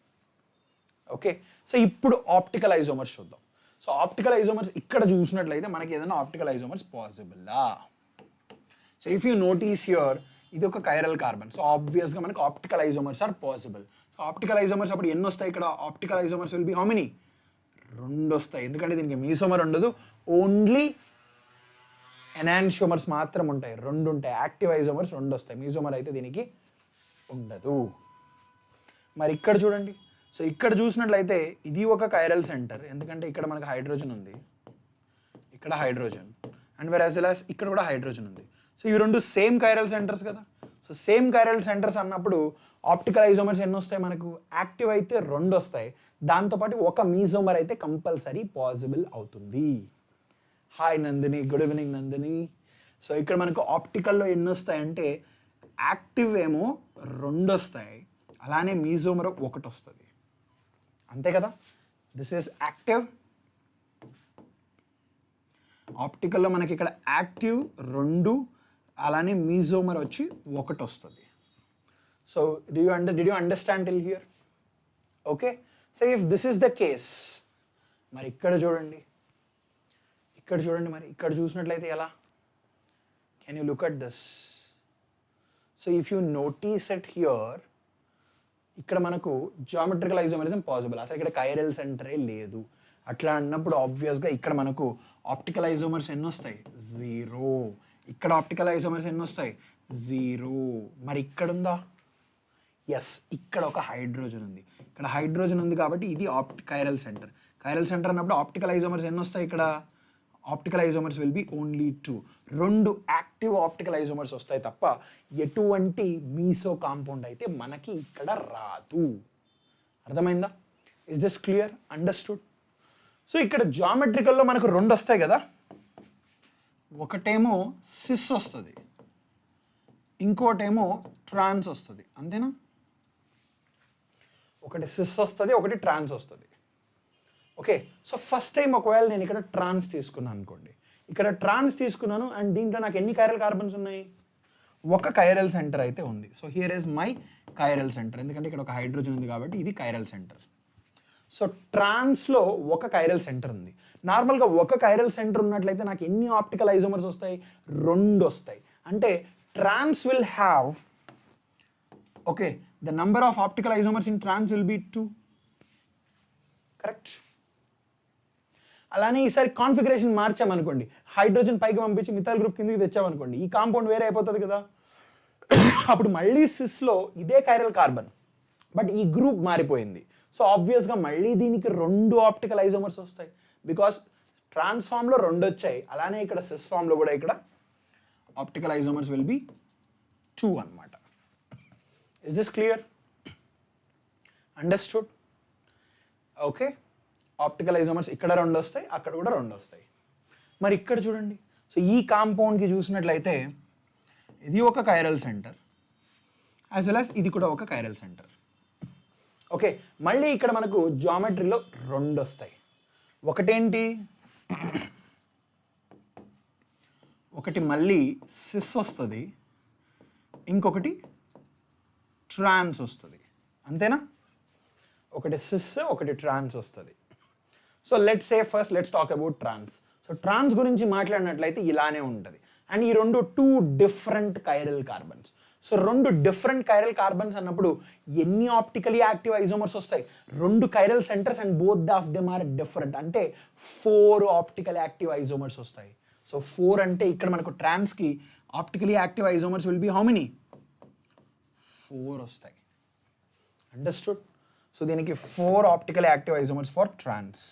Speaker 1: ఓకే, సో ఇప్పుడు ఆప్టికల్ ఐసోమర్స్ చూద్దాం. సో ఆప్టికల్ ఐసోమర్స్ ఇక్కడ చూసినట్లయితే మనకి ఏదైనా ఆప్టికల్ ఐసోమర్స్ పాసిబుల్లా? So if you notice here, ఇది ఒక కైరల్ కార్బన్. సో ఆబ్వియస్గా మనకు optical isomers are possible. So optical isomers అప్పుడు ఎన్ని వస్తాయి ఇక్కడ? Optical isomers will be how many? 2 వస్తాయి. ఎందుకంటే దీనికి మీసోమర్ ఉండదు, ఓన్లీ ఎనాన్షియోమర్స్ మాత్రం ఉంటాయి. 2 ఉంటాయి. యాక్టివ్ ఐసోమర్స్ 2 వస్తాయి, మీసోమర్ అయితే దీనికి ఉండదు. మరి ఇక్కడ చూడండి. సో ఇక్కడ చూసినట్లయితే ఇది ఒక కైరల్ సెంటర్, ఎందుకంటే ఇక్కడ మనకు హైడ్రోజన్ ఉంది, ఇక్కడ hydrogen, and where as well as ఇక్కడ కూడా హైడ్రోజన్ ఉంది. సో ఇవి 2 సేమ్ కైరల్ సెంటర్స్ కదా. సో సేమ్ కైరల్ సెంటర్స్ అన్నప్పుడు ఆప్టికల్ ఐసోమర్స్ ఎన్ని వస్తాయి మనకు? యాక్టివ్ అయితే 2 వస్తాయి, దాంతోపాటు ఒక మీసోమర్ అయితే కంపల్సరీ పాసిబుల్ అవుతుంది. Hi Nandini, good evening Nandini. So ఇక్కడ మనకు ఆప్టికల్లో ఎన్ని వస్తాయంటే యాక్టివ్ ఏమో 2 వస్తాయి, అలానే మీసోమర్ 1 వస్తుంది, అంతే కదా. This is active. ఆప్టికల్లో మనకి ఇక్కడ యాక్టివ్ 2, అలానే మీసోమర్ వచ్చి 1 వస్తుంది. So did you understand till here? Okay. So if this is the case, మరి ఇక్కడ చూడండి, మరి ఇక్కడ చూసినట్లయితే ఎలా? Can you look at this? So if you notice it here, ఇక్కడ మనకు జామెట్రికల్ ఐసోమరిజం పాసిబుల్, అసలు ఇక్కడ కైరల్ సెంటరే లేదు. అట్లా అన్నప్పుడు ఆబ్వియస్గా ఇక్కడ మనకు ఆప్టికల్ ఐసోమర్స్ ఎన్ని వస్తాయి? 0. ఇక్కడ ఆప్టికల్ ఐసోమర్స్ ఎన్ని వస్తాయి? 0. మరి ఇక్కడ ఉందా? ఎస్, ఇక్కడ ఒక హైడ్రోజన్ ఉంది. ఇక్కడ హైడ్రోజన్ ఉంది కాబట్టి ఇది కైరల్ సెంటర్. కైరల్ సెంటర్ అన్నప్పుడు ఆప్టికల్ ఐసోమర్స్ ఎన్ని వస్తాయి ఇక్కడ? Optical isomers will be only 2. 2 active optical isomers వస్తాయి తప్ప ఎటువంటి మీసో కాంపౌండ్ అయితే మనకి ఇక్కడ రాదు. అర్థమైందా? Is this clear? Understood? So ఇక్కడ జామెట్రికల్లో మనకు 2 వస్తాయి కదా. ఒకటేమో సిస్ వస్తుంది, ఇంకోటేమో ట్రాన్స్ వస్తుంది, అంతేనా? ఒకటి సిస్ వస్తుంది, ఒకటి ట్రాన్స్ వస్తుంది. ఓకే. సో ఫస్ట్ టైం ఒకవేళ నేను ఇక్కడ ట్రాన్స్ తీసుకున్నాను అనుకోండి, ఇక్కడ ట్రాన్స్ తీసుకున్నాను అండ్ దీంట్లో నాకు ఎన్ని కైరల్ కార్బన్స్ ఉన్నాయి? ఒక కైరల్ సెంటర్ అయితే ఉంది. So here is my chiral centre, ఎందుకంటే ఇక్కడ ఒక హైడ్రోజన్ ఉంది కాబట్టి ఇది కైరల్ సెంటర్. సో ట్రాన్స్లో ఒక కైరల్ సెంటర్ ఉంది. నార్మల్గా ఒక కైరల్ సెంటర్ ఉన్నట్లయితే నాకు ఎన్ని ఆప్టికల్ ఐసోమర్స్ వస్తాయి? 2 వస్తాయి. అంటే trans will have, okay, the number of optical isomers in trans will be 2. Correct. అలానే ఈసారి కాన్ఫిగరేషన్ మార్చామనుకోండి, హైడ్రోజన్ పైకి పంపించి మిథైల్ గ్రూప్ కిందకి తెచ్చామనుకోండి, ఈ కాంపౌండ్ వేరే అయిపోతుంది కదా. అప్పుడు మళ్ళీ సిస్లో ఇదే కైరల్ కార్బన్, బట్ ఈ గ్రూప్ మారిపోయింది. సో ఆబ్వియస్గా మళ్ళీ దీనికి 2 ఆప్టికల్ ఐసోమర్స్ వస్తాయి, బికాస్ ట్రాన్స్ఫామ్లో 2 వచ్చాయి. అలానే ఇక్కడ సిస్ ఫామ్లో కూడా ఇక్కడ ఆప్టికల్ ఐసోమర్స్ విల్ బి 2 అన్నమాట. Is this clear? Understood? Okay. Optical isomers ఇక్కడ 2 వస్తాయి, అక్కడ కూడా 2 వస్తాయి. మరి ఇక్కడ చూడండి. సో ఈ కాంపౌండ్కి చూసినట్లయితే ఇది ఒక chiral centre, as well as ఇది కూడా ఒక కైరల్ సెంటర్. ఓకే. మళ్ళీ ఇక్కడ మనకు జామెట్రీలో 2 వస్తాయి. ఒకటేంటి? ఒకటి మళ్ళీ సిస్ వస్తుంది, ఇంకొకటి ట్రాన్స్ వస్తుంది, అంతేనా? ఒకటి సిస్, ఒకటి ట్రాన్స్ వస్తుంది. So let's talk about trans. So trans గురించి మాట్లాడినట్లయితే ఇలానే ఉంటుంది. అండ్ ఈ 2 different chiral carbons. So 2 different chiral carbons అన్నప్పుడు ఎన్ని ఆప్టికలీ యాక్టివ్ ఐసోమర్స్ వస్తాయి? 2 chiral centres and both of them are different, అంటే 4 ఆప్టికల్ యాక్టివ్ ఐసోమర్స్ వస్తాయి. సో 4 అంటే ఇక్కడ మనకు ట్రాన్స్కి optically active isomers will be how many? 4 వస్తాయి. అండర్స్టూడ్? సో దీనికి 4 optical active isomers for trans.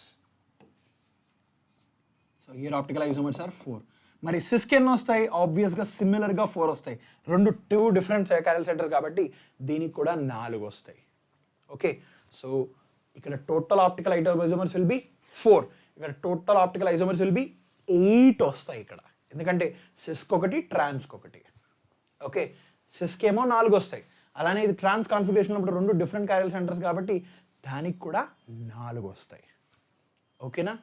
Speaker 1: So here optical isomers are 4. మరి సిస్కి ఎన్ని వస్తాయి? ఆబ్వియస్గా సిమిలర్గా 4 వస్తాయి. 2 డిఫరెంట్ కైరల్ సెంటర్స్ కాబట్టి దీనికి కూడా 4 వస్తాయి. ఓకే. సో ఇక్కడ total optical isomers will be 4, ఇక్కడ total optical isomers will B 8 వస్తాయి ఇక్కడ, ఎందుకంటే సిస్కి ఒకటి, ట్రాన్స్కి ఒకటి. ఓకే. సిస్కి ఏమో 4 వస్తాయి. అలానే ఇది ట్రాన్స్ కాన్ఫిగరేషన్ అప్పుడు 2 డిఫరెంట్ కైరల్ సెంటర్స్ కాబట్టి దానికి కూడా 4 వస్తాయి. ఓకేనా?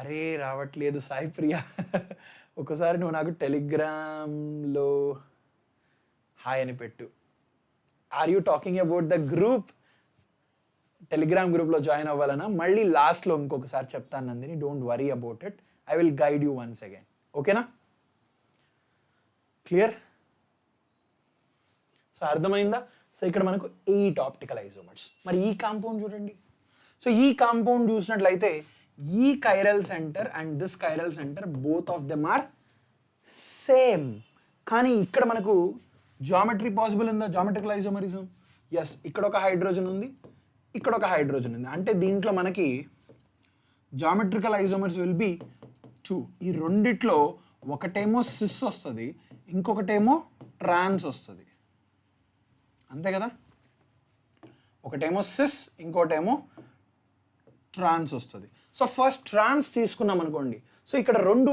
Speaker 1: అరే రావట్లేదు సాయి ప్రియా. ఒకసారి నువ్వు నాకు టెలిగ్రామ్లో హాయ్ అని పెట్టు. Are you talking about the group? Telegram గ్రూప్లో జాయిన్ అవ్వాలన్నా మళ్ళీ లాస్ట్లో ఇంకొకసారి చెప్తాను Nandini, don't worry about it, I will guide you once again. ఓకేనా? క్లియర్? సో అర్థమైందా? సో ఇక్కడ మనకు 8 ఆప్టికల్ ఐసోమర్స్. మరి ఈ కాంపౌండ్ చూడండి. సో ఈ కాంపౌండ్ చూసినట్లయితే ఈ chiral centre and this chiral centre both of them are same. కానీ ఇక్కడ మనకు జామెట్రీ పాసిబుల్ ఉందా? Geometrical isomerism. ఎస్, ఇక్కడ ఒక హైడ్రోజన్ ఉంది, ఇక్కడ ఒక హైడ్రోజన్ ఉంది. అంటే దీంట్లో మనకి జామెట్రికల్ ఐసోమర్స్ విల్ బి 2. ఈ రెండిట్లో ఒకటేమో సిస్ వస్తుంది, ఇంకొకటేమో ట్రాన్స్ వస్తుంది. అంతే కదా? ఒకటేమో సిస్, ఇంకోటేమో ట్రాన్స్ వస్తుంది. సో ఫస్ట్ ట్రాన్స్ తీసుకున్నాం అనుకోండి. సో ఇక్కడ రెండు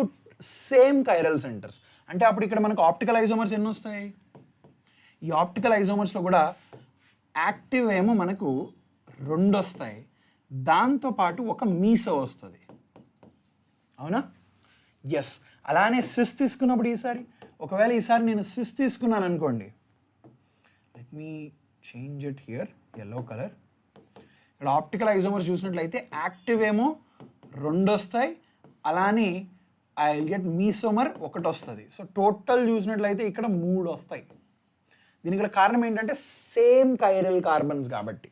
Speaker 1: సేమ్ కైరల్ సెంటర్స్. అంటే అప్పుడు ఇక్కడ మనకు ఆప్టికల్ ఐసోమర్స్ ఎన్ని వస్తాయి? ఈ ఆప్టికల్ ఐసోమర్స్లో కూడా యాక్టివ్ ఏమో మనకు 2 వస్తాయి, దాంతోపాటు ఒక మీసో వస్తుంది. అవునా? ఎస్. అలానే సిస్ తీసుకున్నప్పుడు ఒకవేళ ఈసారి నేను సిస్ తీసుకున్నాను అనుకోండి, let me change it here, yellow colour. ఇక్కడ ఆప్టికల్ ఐసోమర్స్ చూసినట్లయితే యాక్టివ్ ఏమో 2 వస్తాయి, అలానే ఐ విల్ గెట్ మీసోమర్ 1 వస్తుంది. సో టోటల్ చూసినట్లయితే ఇక్కడ 3 వస్తాయి. దీనికి గల కారణం ఏంటంటే సేమ్ కైరల్ కార్బన్స్ కాబట్టి.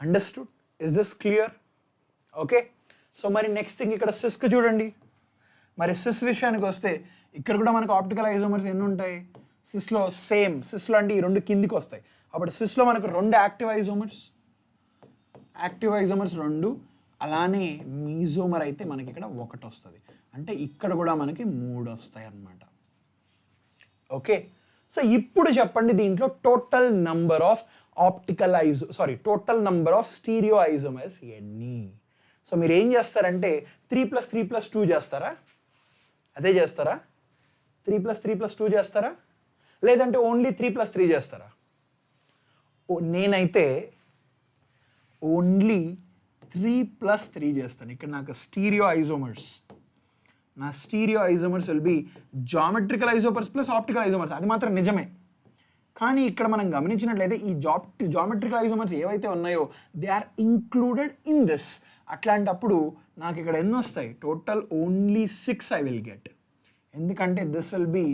Speaker 1: Understood? Is this clear? Okay. So మరి నెక్స్ట్ థింగ్ ఇక్కడ సిస్క్ చూడండి. మరి సిస్ విషయానికి వస్తే ఇక్కడ కూడా మనకు ఆప్టికల్ ఐసోమర్స్ ఎన్ని ఉంటాయి? సిస్లో సేమ్. సిస్లో అంటే ఈ 2 కిందికి వస్తాయి. అప్పుడు సిస్లో మనకు 2 యాక్టివ్ ఐసోమర్స్ 2, అలానే మీజోమర్ అయితే మనకి ఇక్కడ 1 వస్తుంది. అంటే ఇక్కడ కూడా మనకి 3 వస్తాయి అన్నమాట. ఓకే. సో ఇప్పుడు చెప్పండి, దీంట్లో total number of total number of stereo isomers ఎన్ని? సో మీరు ఏం చేస్తారంటే 3 + 3 + 2 చేస్తారా? అదే చేస్తారా? 3 + 3 + 2 చేస్తారా? లేదంటే ఓన్లీ 3 + 3 చేస్తారా? నేనైతే ఓన్లీ 3 + 3 చేస్తాను. ఇక్కడ నాకు stereo isomers will B geometrical isomers plus optical isomers. అది మాత్రం నిజమే. కానీ ఇక్కడ మనం గమనించినట్లయితే ఈ జామెట్రికల్ ఐసోమర్స్ ఏవైతే ఉన్నాయో they are included in this. అట్లాంటప్పుడు నాకు ఇక్కడ ఎన్ని వస్తాయి? Total only 6 I will get. ఎందుకంటే దిస్ విల్ బి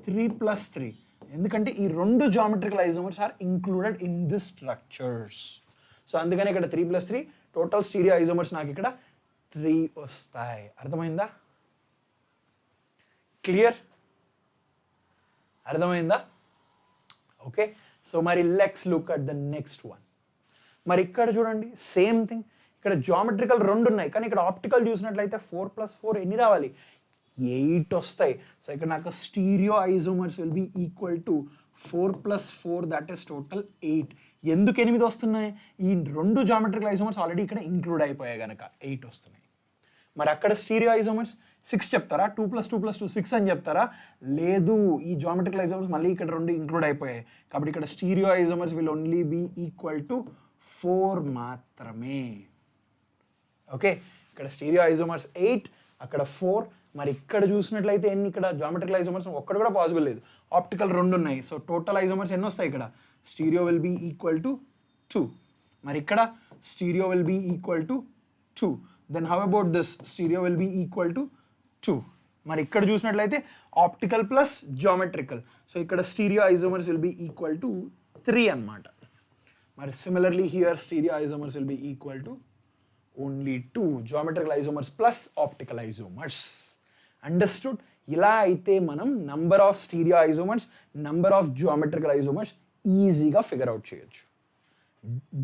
Speaker 1: 3 + 3. ఎందుకంటే ఈ 2 geometrical isomers are included in this structures. So అందుకని ఇక్కడ 3 + 3 టోటల్ స్టీరియో ఐసోమర్స్ నాకు ఇక్కడ 3 వస్తాయి. అర్థమైందా? క్లియర్? అర్థమైందా? ఓకే. సో మరి let's look at the next one. మరి ఇక్కడ చూడండి, సేమ్ థింగ్. ఇక్కడ జామెట్రికల్ 2 ఉన్నాయి, కానీ ఇక్కడ ఆప్టికల్ చూసినట్లయితే 4 + 4 ఎన్ని రావాలి? 8 వస్తాయి. సో ఇక్కడ నాకు stereo isomers will be equal to 4 + 4, that is total 8. ఎందుకు 8 వస్తున్నాయి? ఈ 2 జామెట్రికల్ ఐసోమర్స్ ఆల్రెడీ ఇక్కడ ఇంక్లూడ్ అయిపోయాయి కనుక 8 వస్తున్నాయి. మరి అక్కడ స్టీరియో ఐసోమర్స్ 6 చెప్తారా? 2 + 2 + 2 6 అని చెప్తారా? లేదు, ఈ జామెట్రికల్ ఐసోమర్స్ మళ్ళీ ఇక్కడ 2 ఇంక్లూడ్ అయిపోయాయి కాబట్టి ఇక్కడ stereo isomers will only be equal to 4 మాత్రమే. ఓకే. ఇక్కడ స్టీరియో ఐసోమర్స్ 8, అక్కడ 4. మరి ఇక్కడ చూసినట్లయితే ఎన్ని? ఇక్కడ జామెట్రికల్ ఐసోమర్స్ ఒక్కటి కూడా పాసిబుల్ లేదు. ఆప్టికల్ 2 ఉన్నాయి. సో టోటల్ ఐసోమర్స్ ఎన్ని వస్తాయి? ఇక్కడ stereo will be equal to 2. మరి ఇక్కడ stereo will be equal to 2. Then how about this? Stereo will be equal to 2. మరి ఇక్కడ చూసినట్లయితే ఆప్టికల్ ప్లస్ జామెట్రికల్. సో ఇక్కడ stereo isomers will be equal to 3 అన్నమాట. మరి similarly here stereo isomers will be equal to only 2 geometrical isomers plus optical isomers. Understood? ఇలా అయితే మనం number of stereo isomers, number of geometrical isomers ఈజీగా figure out చేయొచ్చు.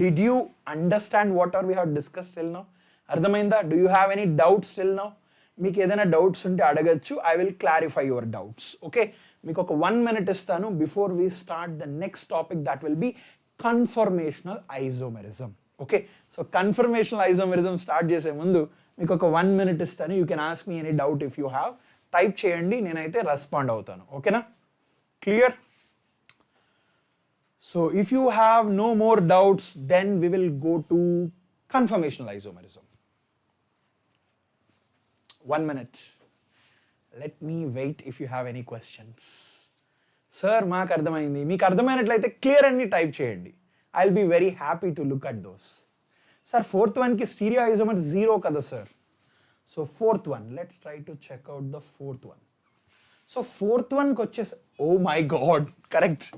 Speaker 1: Did you understand what are we have discuss till now? అర్థమైందా? Do you have any doubts till now? మీకు ఏదైనా doubts ఉంటే అడగచ్చు. I will clarify your doubts. Okay. మీకు ఒక 1 minute ఇస్తాను before we start the next topic, that will be conformational isomerism. Okay. So conformational isomerism start చేసే ముందు మీకు ఒక 1 minute ఇస్తాను. You can ask me any doubt if you have. Type చేయండి, నేనైతే రెస్పాండ్ అవుతాను. ఓకేనా? Clear? So if you have no more doubts then we will go to conformational isomerism. 1 minute. Let me wait if you have any questions. Sir, మాకు అర్థమైంది. మీకు అర్థమైనట్లయితే clear అన్ని type చేయండి. I will be very happy to look at those. Sir 4th one కి stereo isomer 0 కదా sir? So 4th one, let's try to check out the 4th one. So 4th one కి వచ్చేసి, oh my god, correct.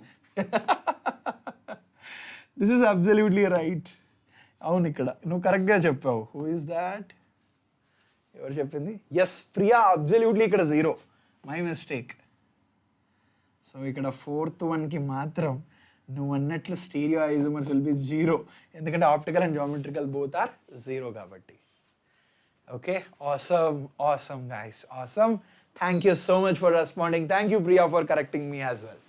Speaker 1: This is absolutely right. అవును, ఇక్కడ నువ్వు కరెక్ట్గా చెప్పావు. Who is that? ఎవరు చెప్పింది? ఎస్, ప్రియా. అబ్సల్యూట్లీ ఇక్కడ 0. My mistake. సో ఇక్కడ 4th వన్కి మాత్రం నువ్వు అన్నట్లు స్టీరియో ఐజోమర్స్ విల్ బి 0, ఎందుకంటే optical and geometrical both are 0 కాబట్టి. Okay, awesome guys, awesome. Thank you so much for responding. Thank you Priya for correcting me as well.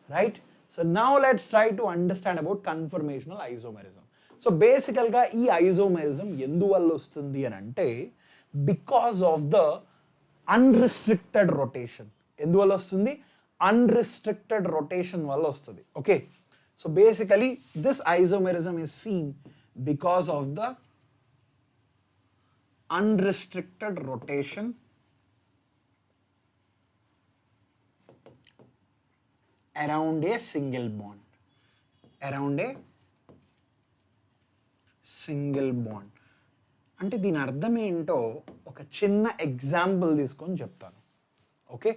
Speaker 1: Right? So now let's try to understand about conformational isomerism. So basically గా ఈ isomerism ఎందువల్ల వస్తుంది అని అంటే because of the unrestricted rotation. ఎందువల్ల వస్తుంది? Unrestricted rotation వల్ల వస్తుంది. Okay, so basically this isomerism is seen because of the unrestricted rotation around a single bond. అంటే దీని అర్థం ఏంటో ఒక చిన్న ఎగ్జాంపుల్ తీసుకొని చెప్తాను. Okay,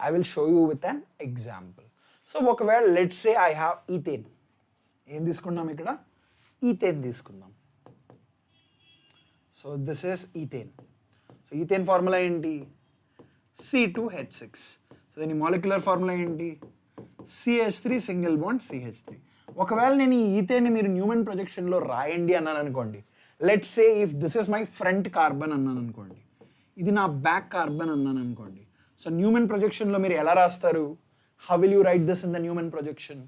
Speaker 1: I will show you with an example. So ఒకవేళ let's say I have ethane. ఏం తీసుకున్నాం ఇక్కడ? ఈథేన్ తీసుకుందాం. So this is ethane. So ethane formula ఏంటి? C2H6. సో దీని మాలిక్యులర్ ఫార్ములా ఏంటి? CH3 single bond CH3. ఒకవేళ నేను ఈ ఈథేన్ని మీరు న్యూమన్ ప్రొజెక్షన్లో రాయండి అన్నాను అనుకోండి. Let's say if this is my front carbon అన్నాను అనుకోండి, ఇది నా బ్యాక్ కార్బన్ అన్నాను అనుకోండి. సో న్యూమన్ ప్రొజెక్షన్లో మీరు ఎలా రాస్తారు? How will you write this in the Newman projection?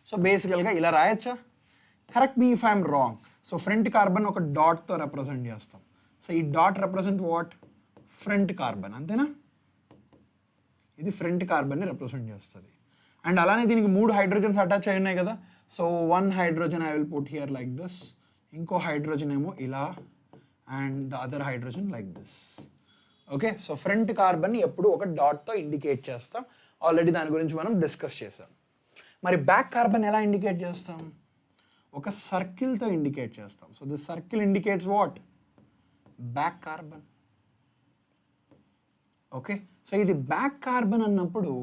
Speaker 1: So బేసికల్గా ఇలా రాయచ్చా? Correct me if I'm wrong. So front carbon ఒక డాట్తో రిప్రజెంట్ చేస్తాం. సో ఈ dot represent what? Front carbon, అంతేనా? ఇది ఫ్రంట్ కార్బన్ని రిప్రజెంట్ చేస్తుంది. అండ్ అలానే దీనికి 3 హైడ్రోజన్స్ అటాచ్ అయి ఉన్నాయి కదా. So 1 hydrogen I will put here like this, ఇంకో హైడ్రోజన్ ఏమో ఇలా, and the other hydrogen like this. Okay, so front కార్బన్ని ఎప్పుడు ఒక డాట్తో ఇండికేట్ చేస్తాం. ఆల్రెడీ దాని గురించి మనం డిస్కస్ చేసాం. మరి బ్యాక్ కార్బన్ ఎలా ఇండికేట్ చేస్తాం? ఒక సర్కిల్తో ఇండికేట్ చేస్తాం. So this circle indicates what? Back carbon. Okay, so ఇది బ్యాక్ కార్బన్ అన్నప్పుడు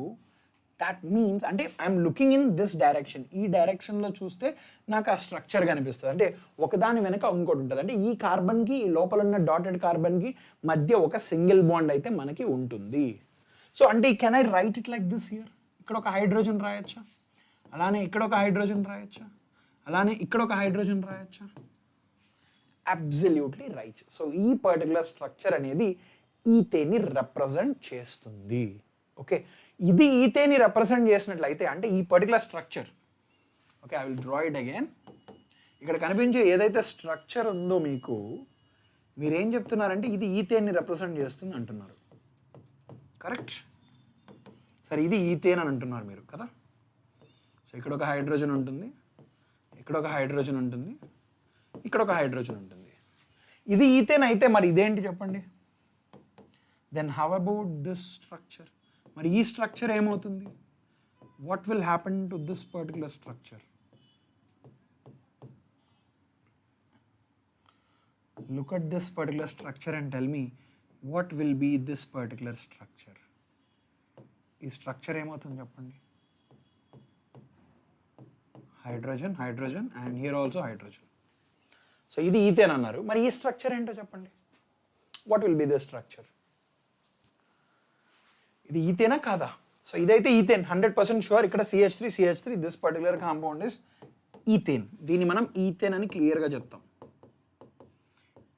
Speaker 1: దట్ మీన్స్ అంటే I'm looking in this direction. ఈ డైరెక్షన్లో చూస్తే నాకు ఆ స్ట్రక్చర్ కనిపిస్తుంది. అంటే ఒకదాని వెనక ఇంకోటి ఉంటుంది. అంటే ఈ కార్బన్కి ఈ లోపల ఉన్న డాటెడ్ కార్బన్కి మధ్య ఒక సింగిల్ బాండ్ అయితే మనకి ఉంటుంది. సో అంటే can I right it like this here? ఇక్కడ ఒక హైడ్రోజన్ రాయొచ్చా? అలానే ఇక్కడ ఒక హైడ్రోజన్ రాయొచ్చా? అలానే ఇక్కడ ఒక హైడ్రోజన్ రాయొచ్చా? Absolutely right. సో ఈ పర్టికులర్ స్ట్రక్చర్ అనేది ఈథేన్ని రిప్రజెంట్ చేస్తుంది. ఓకే, ఇది ఈథేన్ని రిప్రజెంట్ చేసినట్లయితే అంటే ఈ particular structure, okay I will draw it again. ఇక్కడ కనిపించే ఏదైతే స్ట్రక్చర్ ఉందో మీకు, మీరేం చెప్తున్నారంటే ఇది ఈథేన్ని రిప్రజెంట్ చేస్తుంది అంటున్నారు. కరెక్ట్? సరే, ఇది ఈథేన్ అని అంటున్నారు మీరు కదా. సో ఇక్కడ ఒక హైడ్రోజన్ ఉంటుంది, ఇక్కడ ఒక హైడ్రోజన్ ఉంటుంది, ఇక్కడ ఒక హైడ్రోజన్ ఉంటుంది. ఇది ఈథేన్ అయితే మరి ఇదేంటి చెప్పండి? Then how about this structure? మరి ఈ స్ట్రక్చర్ ఏమవుతుంది? What will happen to this particular structure? Look at this particular structure and tell me what will be this particular structure. ఈ స్ట్రక్చర్ ఏమవుతుంది చెప్పండి? Hydrogen, hydrogen, and here also hydrogen. So ఇది ethane అన్నారు. మరి ఈ structure ఏంటో చెప్పండి? What will be the structure? ఇది ఈథేనా కాదా? సో ఇదైతే ఈథేన్ 100% షూర్. ఇక్కడ CH3 this particular compound is ethane. దీన్ని మనం ఈథేన్ అని క్లియర్గా చెప్తాం.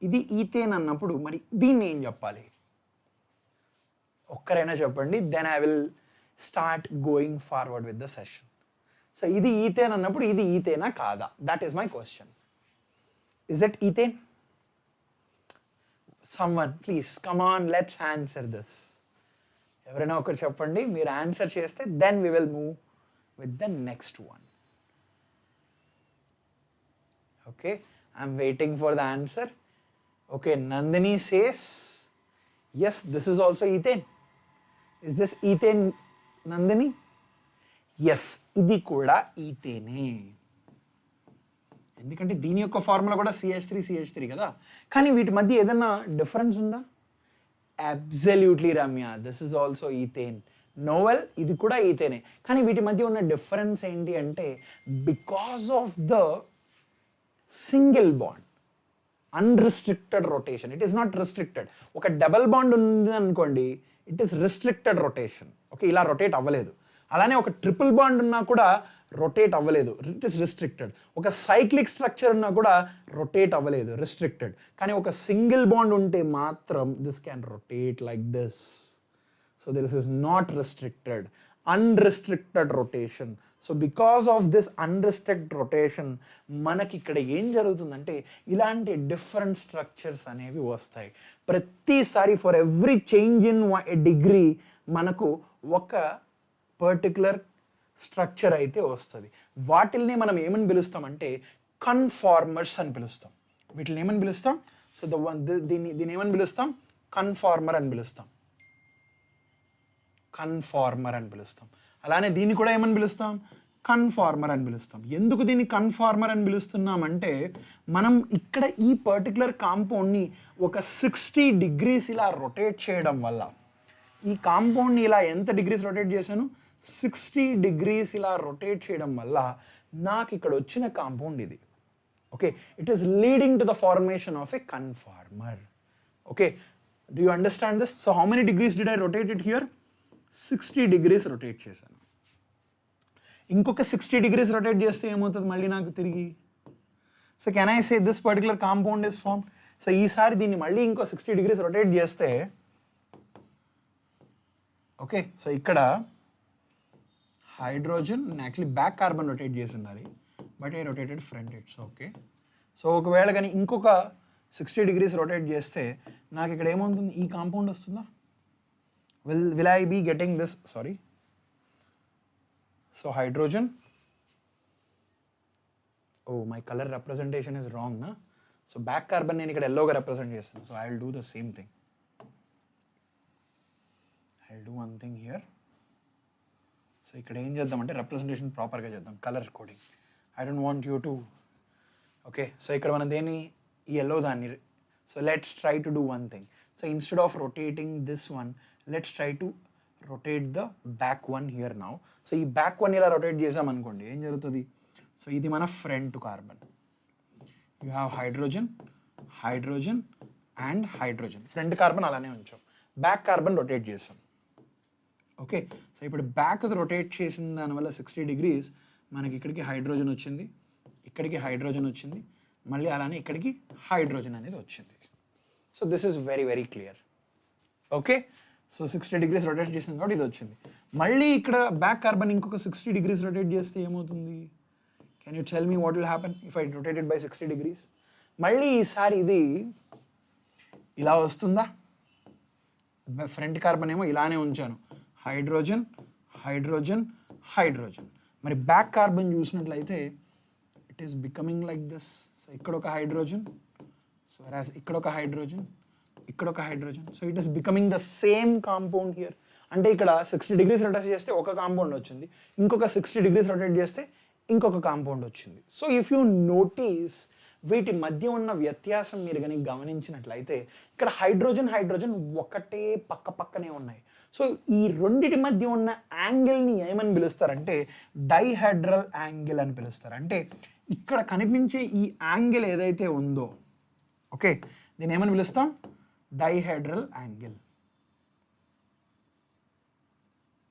Speaker 1: ఇది ఈథేన్ అన్నప్పుడు మరి దీన్ని ఏం చెప్పాలి? ఒక్కరైనా చెప్పండి, then I will start going forward with the session. So ఇది ఈథేన్ అన్నప్పుడు ఇది ఈథేనా కాదా? That is my question. Is it ethane? Someone please come on, let's answer this. ఎవరైనా ఒకరు చెప్పండి. మీరు ఆన్సర్ చేస్తే then we will move with the next one. Okay, I'm waiting for the answer. Okay, Nandini says yes, this is also ethane. Is this ethane, Nandini? Yes, ఇది కూడా ఈథేనే. ఎందుకంటే దీని యొక్క ఫార్ములా కూడా CH3 కదా. కానీ వీటి మధ్య ఏదైనా డిఫరెన్స్ ఉందా? Absolutely Ramya, this is also ethane. Novel ఇది కూడా ఈథేనే. కానీ వీటి మధ్య ఉన్న డిఫరెన్స్ ఏంటి అంటే because of the single bond, unrestricted rotation, it is not restricted. ఒక డబల్ బాండ్ ఉంది అనుకోండి, it is restricted rotation. Okay, ఇలా రొటేట్ అవ్వలేదు. అలానే ఒక ట్రిపుల్ బాండ్ ఉన్నా కూడా రొటేట్ అవ్వలేదు, ఇట్ ఈస్ రిస్ట్రిక్టెడ్. ఒక సైక్లిక్ స్ట్రక్చర్ ఉన్నా కూడా రొటేట్ అవ్వలేదు, రిస్ట్రిక్టెడ్. కానీ ఒక సింగిల్ బాండ్ ఉంటే మాత్రం this can rotate like this. So this is not restricted, unrestricted rotation. So because of this unrestricted rotation మనకి ఇక్కడ ఏం జరుగుతుందంటే ఇలాంటి డిఫరెంట్ స్ట్రక్చర్స్ అనేవి వస్తాయి. ప్రతిసారి for every change in degree మనకు ఒక పర్టికులర్ స్ట్రక్చర్ అయితే వస్తుంది. వాటిల్ని మనం ఏమని పిలుస్తామంటే కన్ఫార్మర్స్ అని పిలుస్తాం. వీటిని ఏమని పిలుస్తాం? సో దీన్ని ఏమని పిలుస్తాం? కన్ఫార్మర్ అని పిలుస్తాం. కన్ఫార్మర్ అని పిలుస్తాం. అలానే దీన్ని కూడా ఏమని పిలుస్తాం? కన్ఫార్మర్ అని పిలుస్తాం. ఎందుకు దీన్ని కన్ఫార్మర్ అని పిలుస్తున్నామంటే మనం ఇక్కడ ఈ పర్టికులర్ కాంపౌండ్ని ఒక 60 degrees ఇలా రొటేట్ చేయడం వల్ల, ఈ కాంపౌండ్ని ఇలా ఎంత డిగ్రీస్ రొటేట్ చేశాను? 60 degrees ఇలా రొటేట్ చేయడం వల్ల నాకు ఇక్కడ వచ్చిన కాంపౌండ్ ఇది. Okay, it is leading to the formation of a conformer. Okay, do you understand this? So how many degrees did I rotate it here? 60 degrees rotate చేశాను. ఇంకొక 60 degrees రొటేట్ చేస్తే ఏమవుతుంది మళ్ళీ నాకు తిరిగి? So can I say this particular compound is form? సో ఈసారి దీన్ని మళ్ళీ ఇంకో 60 degrees రొటేట్ చేస్తే, ఓకే, సో ఇక్కడ hydrogen actually back carbon rotate చేసి ఉండాలి, but I rotated front it's okay. So ఒకవేళ కానీ ఇంకొక 60 degrees రొటేట్ చేస్తే నాకు ఇక్కడ ఏమవుతుంది? ఈ కాంపౌండ్ వస్తుందా? Will I be getting this? Sorry. So hydrogen. Oh, my color representation is wrong, na? So back carbon నేను ఇక్కడ yellow గా represent చేస్తాను. So I will do the same thing. I will do one thing here. So ఇక్కడ ఏం చేద్దామంటే representation proper గా చేద్దాం, color coding. I don't want you to. Okay, so ఇక్కడ మనం దేని ఈ yellow దాన్ని. So let's try to do one thing. So instead of rotating this one, let's try to rotate the back one here now. So ఈ back one ఇలా rotate చేసాం అనుకోండి, ఏం జరుగుతుంది? సో ఇది మన front carbon. You have hydrogen, hydrogen and hydrogen. Front carbon అలానే ఉంచాం, బ్యాక్ కార్బన్ రొటేట్ చేసాం. ఓకే, సో ఇప్పుడు బ్యాక్ రొటేట్ చేసిన దానివల్ల 60 degrees మనకి ఇక్కడికి హైడ్రోజన్ వచ్చింది, ఇక్కడికి హైడ్రోజన్ వచ్చింది, మళ్ళీ అలానే ఇక్కడికి హైడ్రోజన్ అనేది వచ్చింది. So this is very very clear. Okay, so 60 degrees rotate చేసింది కాబట్టి ఇది వచ్చింది. మళ్ళీ ఇక్కడ బ్యాక్ కార్బన్ ఇంకొక 60 degrees రొటేట్ చేస్తే ఏమవుతుంది? Can you tell me what will happen if I rotated by 60 degrees? మళ్ళీ ఈసారి ఇది ఇలా వస్తుందా? ఫ్రంట్ కార్బన్ ఏమో ఇలానే ఉంచాను, హైడ్రోజన్, హైడ్రోజన్, హైడ్రోజన్. మరి బ్యాక్ కార్బన్ చూసినట్లయితే it is becoming like this. So ఇక్కడ ఒక హైడ్రోజన్, సో ఇక్కడ ఒక హైడ్రోజన్, ఇక్కడ ఒక hydrogen. So it is becoming the same compound here. అంటే ఇక్కడ 60 degrees రొటేట్ చేస్తే ఒక కాంపౌండ్ వచ్చింది, ఇంకొక 60 degrees రొటేట్ చేస్తే ఇంకొక కాంపౌండ్ వచ్చింది. సో ఇఫ్ యూ నోటీస్ వీటి మధ్య ఉన్న వ్యత్యాసం మీరు కానీ గమనించినట్లయితే ఇక్కడ హైడ్రోజన్ హైడ్రోజన్ ఒకటే పక్క పక్కనే ఉన్నాయి. సో ఈ రెండిటి మధ్య ఉన్న యాంగిల్ని ఏమని పిలుస్తారంటే డైహెడ్రల్ యాంగిల్ అని పిలుస్తారు. అంటే ఇక్కడ కనిపించే ఈ యాంగిల్ ఏదైతే ఉందో, ఓకే, దీన్ని ఏమని పిలుస్తాం? డైహెడ్రల్ యాంగిల్.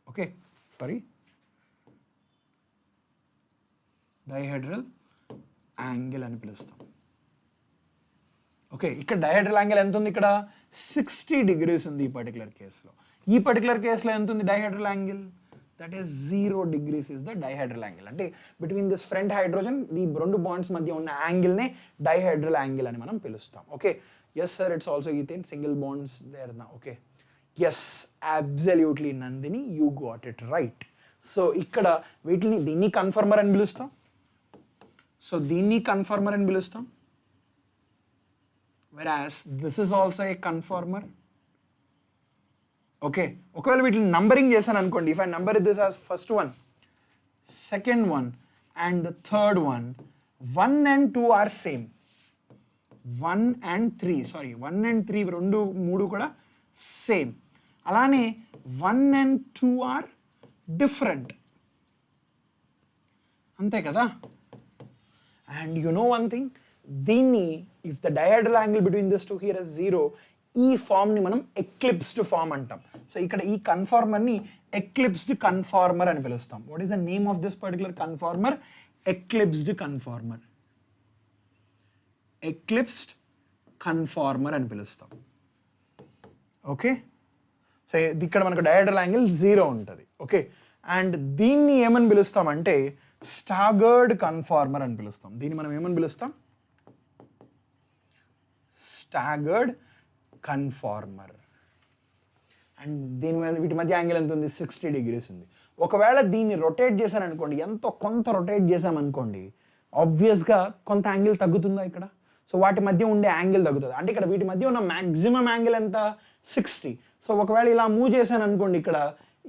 Speaker 1: ఓకే, సారీ, డైహెడ్రల్ యాంగిల్ అని పిలుస్తాం. ఓకే, ఇక్కడ డైహెడ్రల్ యాంగిల్ ఎంత ఉంది? ఇక్కడ 60 degrees ఉంది ఈ పర్టికులర్ కేసులో. ఈ పర్టికులర్ కేసులో ఎంత ఉంది dihedral angle? That is 0 degrees is the dihedral angle. అంటే బిట్వీన్ దిస్ ఫ్రంట్ హైడ్రోజన్, ఈ రెండు బాండ్స్ మధ్య ఉన్న యాంగిల్నే డైహెడ్రల్ యాంగిల్ అని మనం పిలుస్తాం. Okay, yes sir, it's also ethane, single bonds there నా. Okay, yes, absolutely Nandini, you got it right. So ఇక్కడ వీటిని దీన్ని కన్ఫర్మర్ అని పిలుస్తాం, సో దీన్ని కన్ఫర్మర్ అని పిలుస్తాం. whereas this is also a conformer. Okay, ఒకవేళ వీటిని నంబరింగ్ చేశాను అనుకోండి, if I number this as first one, second one and the third one, 1 and 2 are same. 1 and 3 రెండు 3 కూడా సేమ్. అలానే 1 and 2 ఆర్ డిఫరెంట్, అంతే కదా. And you know one thing, దీన్ని if the dihedral angle between this two here is 0, ఈ ఫామ్ని మనం eclipsed form అంటాం. సో ఇక్కడ ఈ కన్ఫార్మర్ని ఎక్లిప్స్డ్ కన్ఫార్మర్ అని పిలుస్తాం. What is the name of this particular conformer? Eclipsed conformer. Eclipsed conformer అని పిలుస్తాం. ఓకే, సో ఇక్కడ మనకు డయాడ్రల్ యాంగిల్ 0 ఉంటుంది. ఓకే, అండ్ దీన్ని ఏమని పిలుస్తామంటే స్టాగర్డ్ కన్ఫార్మర్ అని పిలుస్తాం. దీన్ని మనం ఏమని పిలుస్తాం? స్టాగర్డ్ కన్ఫార్మర్. అండ్ దీని మీద వీటి మధ్య యాంగిల్ ఎంత ఉంది? 60 degrees ఉంది. ఒకవేళ దీన్ని రొటేట్ చేశారనుకోండి, కొంత రొటేట్ చేసామనుకోండి, ఆబ్వియస్గా కొంత యాంగిల్ తగ్గుతుందా ఇక్కడ? సో వాటి మధ్య ఉండే యాంగిల్ తగ్గుతుంది. అంటే ఇక్కడ వీటి మధ్య ఉన్న మ్యాక్సిమం యాంగిల్ ఎంత? 60. సో ఒకవేళ ఇలా మూవ్ చేశాను అనుకోండి, ఇక్కడ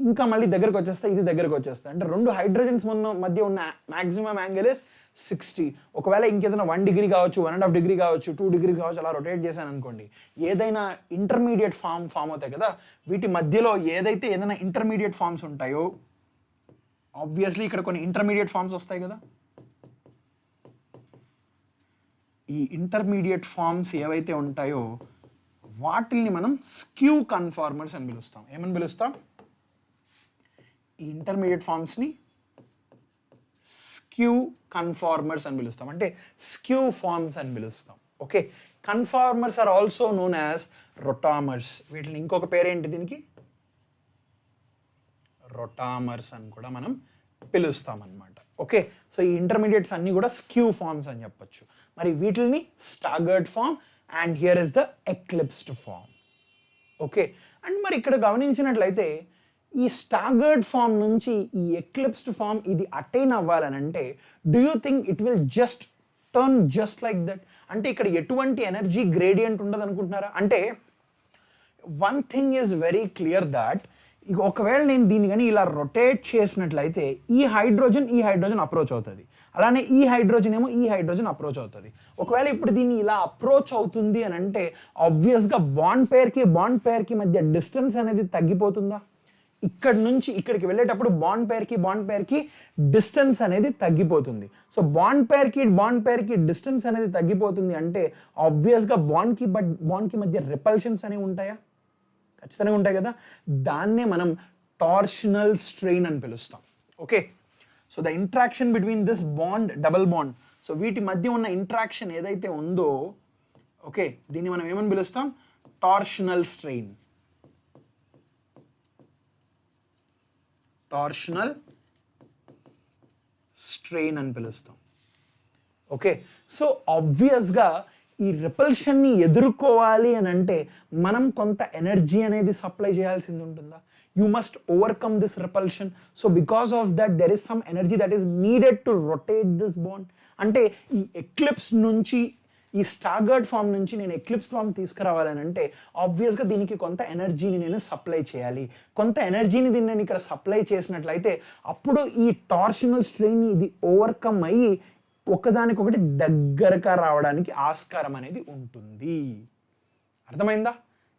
Speaker 1: ఇంకా మళ్ళీ దగ్గరకు వచ్చేస్తే, ఇది దగ్గరకు వచ్చేస్తాయి. అంటే రెండు హైడ్రోజన్స్ మధ్య ఉన్న మ్యాక్సిమం యాంగిల్ ఇస్ 60. ఒకవేళ ఇంకేదైనా 1 degree కావచ్చు, 1.5 degree కావచ్చు, 2 degrees కావచ్చు, అలా రొటేట్ చేశాను అనుకోండి, ఏదైనా ఇంటర్మీడియట్ ఫామ్ అవుతాయి కదా. వీటి మధ్యలో ఏదైనా ఇంటర్మీడియట్ ఫామ్స్ ఉంటాయో, ఆబ్వియస్లీ ఇక్కడ కొన్ని ఇంటర్మీడియట్ ఫామ్స్ వస్తాయి కదా. ఈ ఇంటర్మీడియట్ ఫామ్స్ ఏవైతే ఉంటాయో వాటిల్ని మనం స్క్యూ కన్ఫార్మర్స్ అని పిలుస్తాం. ఏమని పిలుస్తాం? ఈ ఇంటర్మీడియట్ ఫామ్స్ని స్క్యూ కన్ఫార్మర్స్ అని పిలుస్తాం, అంటే స్క్యూ ఫార్మ్స్ అని పిలుస్తాం. Okay, conformers are also known as rotamers. వీటిని ఇంకొక పేరేంటి దీనికి? రొటామర్స్ అని కూడా మనం పిలుస్తాం అన్నమాట. ఓకే, సో ఈ ఇంటర్మీడియట్స్ అన్నీ కూడా స్క్యూ ఫార్మ్స్ అని చెప్పొచ్చు. మరి వీటిని staggered form and here is the eclipsed form. Okay, and మరి ఇక్కడ గమనించినట్లయితే ఈ స్టాగర్డ్ ఫామ్ నుంచి ఈ ఎక్లిప్స్డ్ ఫామ్ ఇది అటైన్ అవ్వాలని అంటే, do you think it will just turn just like that? అంటే ఇక్కడ ఎటువంటి ఎనర్జీ గ్రేడియంట్ ఉండదు అనుకుంటున్నారా? అంటే one thing is very clear that ఇక ఒకవేళ నేను దీన్ని కానీ ఇలా రొటేట్ చేసినట్లయితే ఈ హైడ్రోజన్ అప్రోచ్ అవుతుంది, అలానే ఈ హైడ్రోజన్ అప్రోచ్ అవుతుంది. ఒకవేళ ఇప్పుడు దీన్ని ఇలా అప్రోచ్ అవుతుంది అని అంటే ఆబ్వియస్గా బాండ్ పేర్కి మధ్య డిస్టెన్స్ అనేది తగ్గిపోతుందా? ఇక్కడ నుంచి ఇక్కడికి వెళ్ళేటప్పుడు బాండ్ పేర్కి డిస్టెన్స్ అనేది తగ్గిపోతుంది. సో బాండ్ పేర్కి డిస్టెన్స్ అనేది తగ్గిపోతుంది అంటే ఆబ్వియస్గా బాండ్కి మధ్య రిపల్షన్స్ అనేవి ఉంటాయా? ఖచ్చితంగా ఉంటాయి కదా. దాన్నే మనం టార్షనల్ స్ట్రెయిన్ అని పిలుస్తాం. Okay, so the interaction between this bond, double bond, so వీటి మధ్య ఉన్న ఇంట్రాక్షన్ ఏదైతే ఉందో, ఓకే, దీన్ని మనం ఏమని పిలుస్తాం? Torsional strain. టార్షనల్ స్ట్రెయిన్ అని పిలుస్తాం. ఓకే, సో ఆబ్వియస్గా ఈ రిపల్షన్ని ఎదుర్కోవాలి అని అంటే మనం కొంత ఎనర్జీ అనేది సప్లై చేయాల్సింది ఉంటుందా? You must overcome this repulsion. So because of that there is some energy that is needed to rotate this bond. అంటే ఈ ఎక్లిప్స్ నుంచి, ఈ స్టాగర్డ్ ఫామ్ నుంచి నేను ఎక్లిప్స్ ఫామ్ తీసుకురావాలని అంటే ఆబ్వియస్గా దీనికి కొంత ఎనర్జీని నేను సప్లై చేయాలి. కొంత ఎనర్జీని దీన్ని నేను ఇక్కడ సప్లై చేసినట్లయితే అప్పుడు ఈ టార్షనల్ స్ట్రెయిన్ ఇది ఓవర్కమ్ అయ్యి ఒకదానికొకటి దగ్గరగా రావడానికి ఆస్కారం అనేది ఉంటుంది. అర్థమైందా?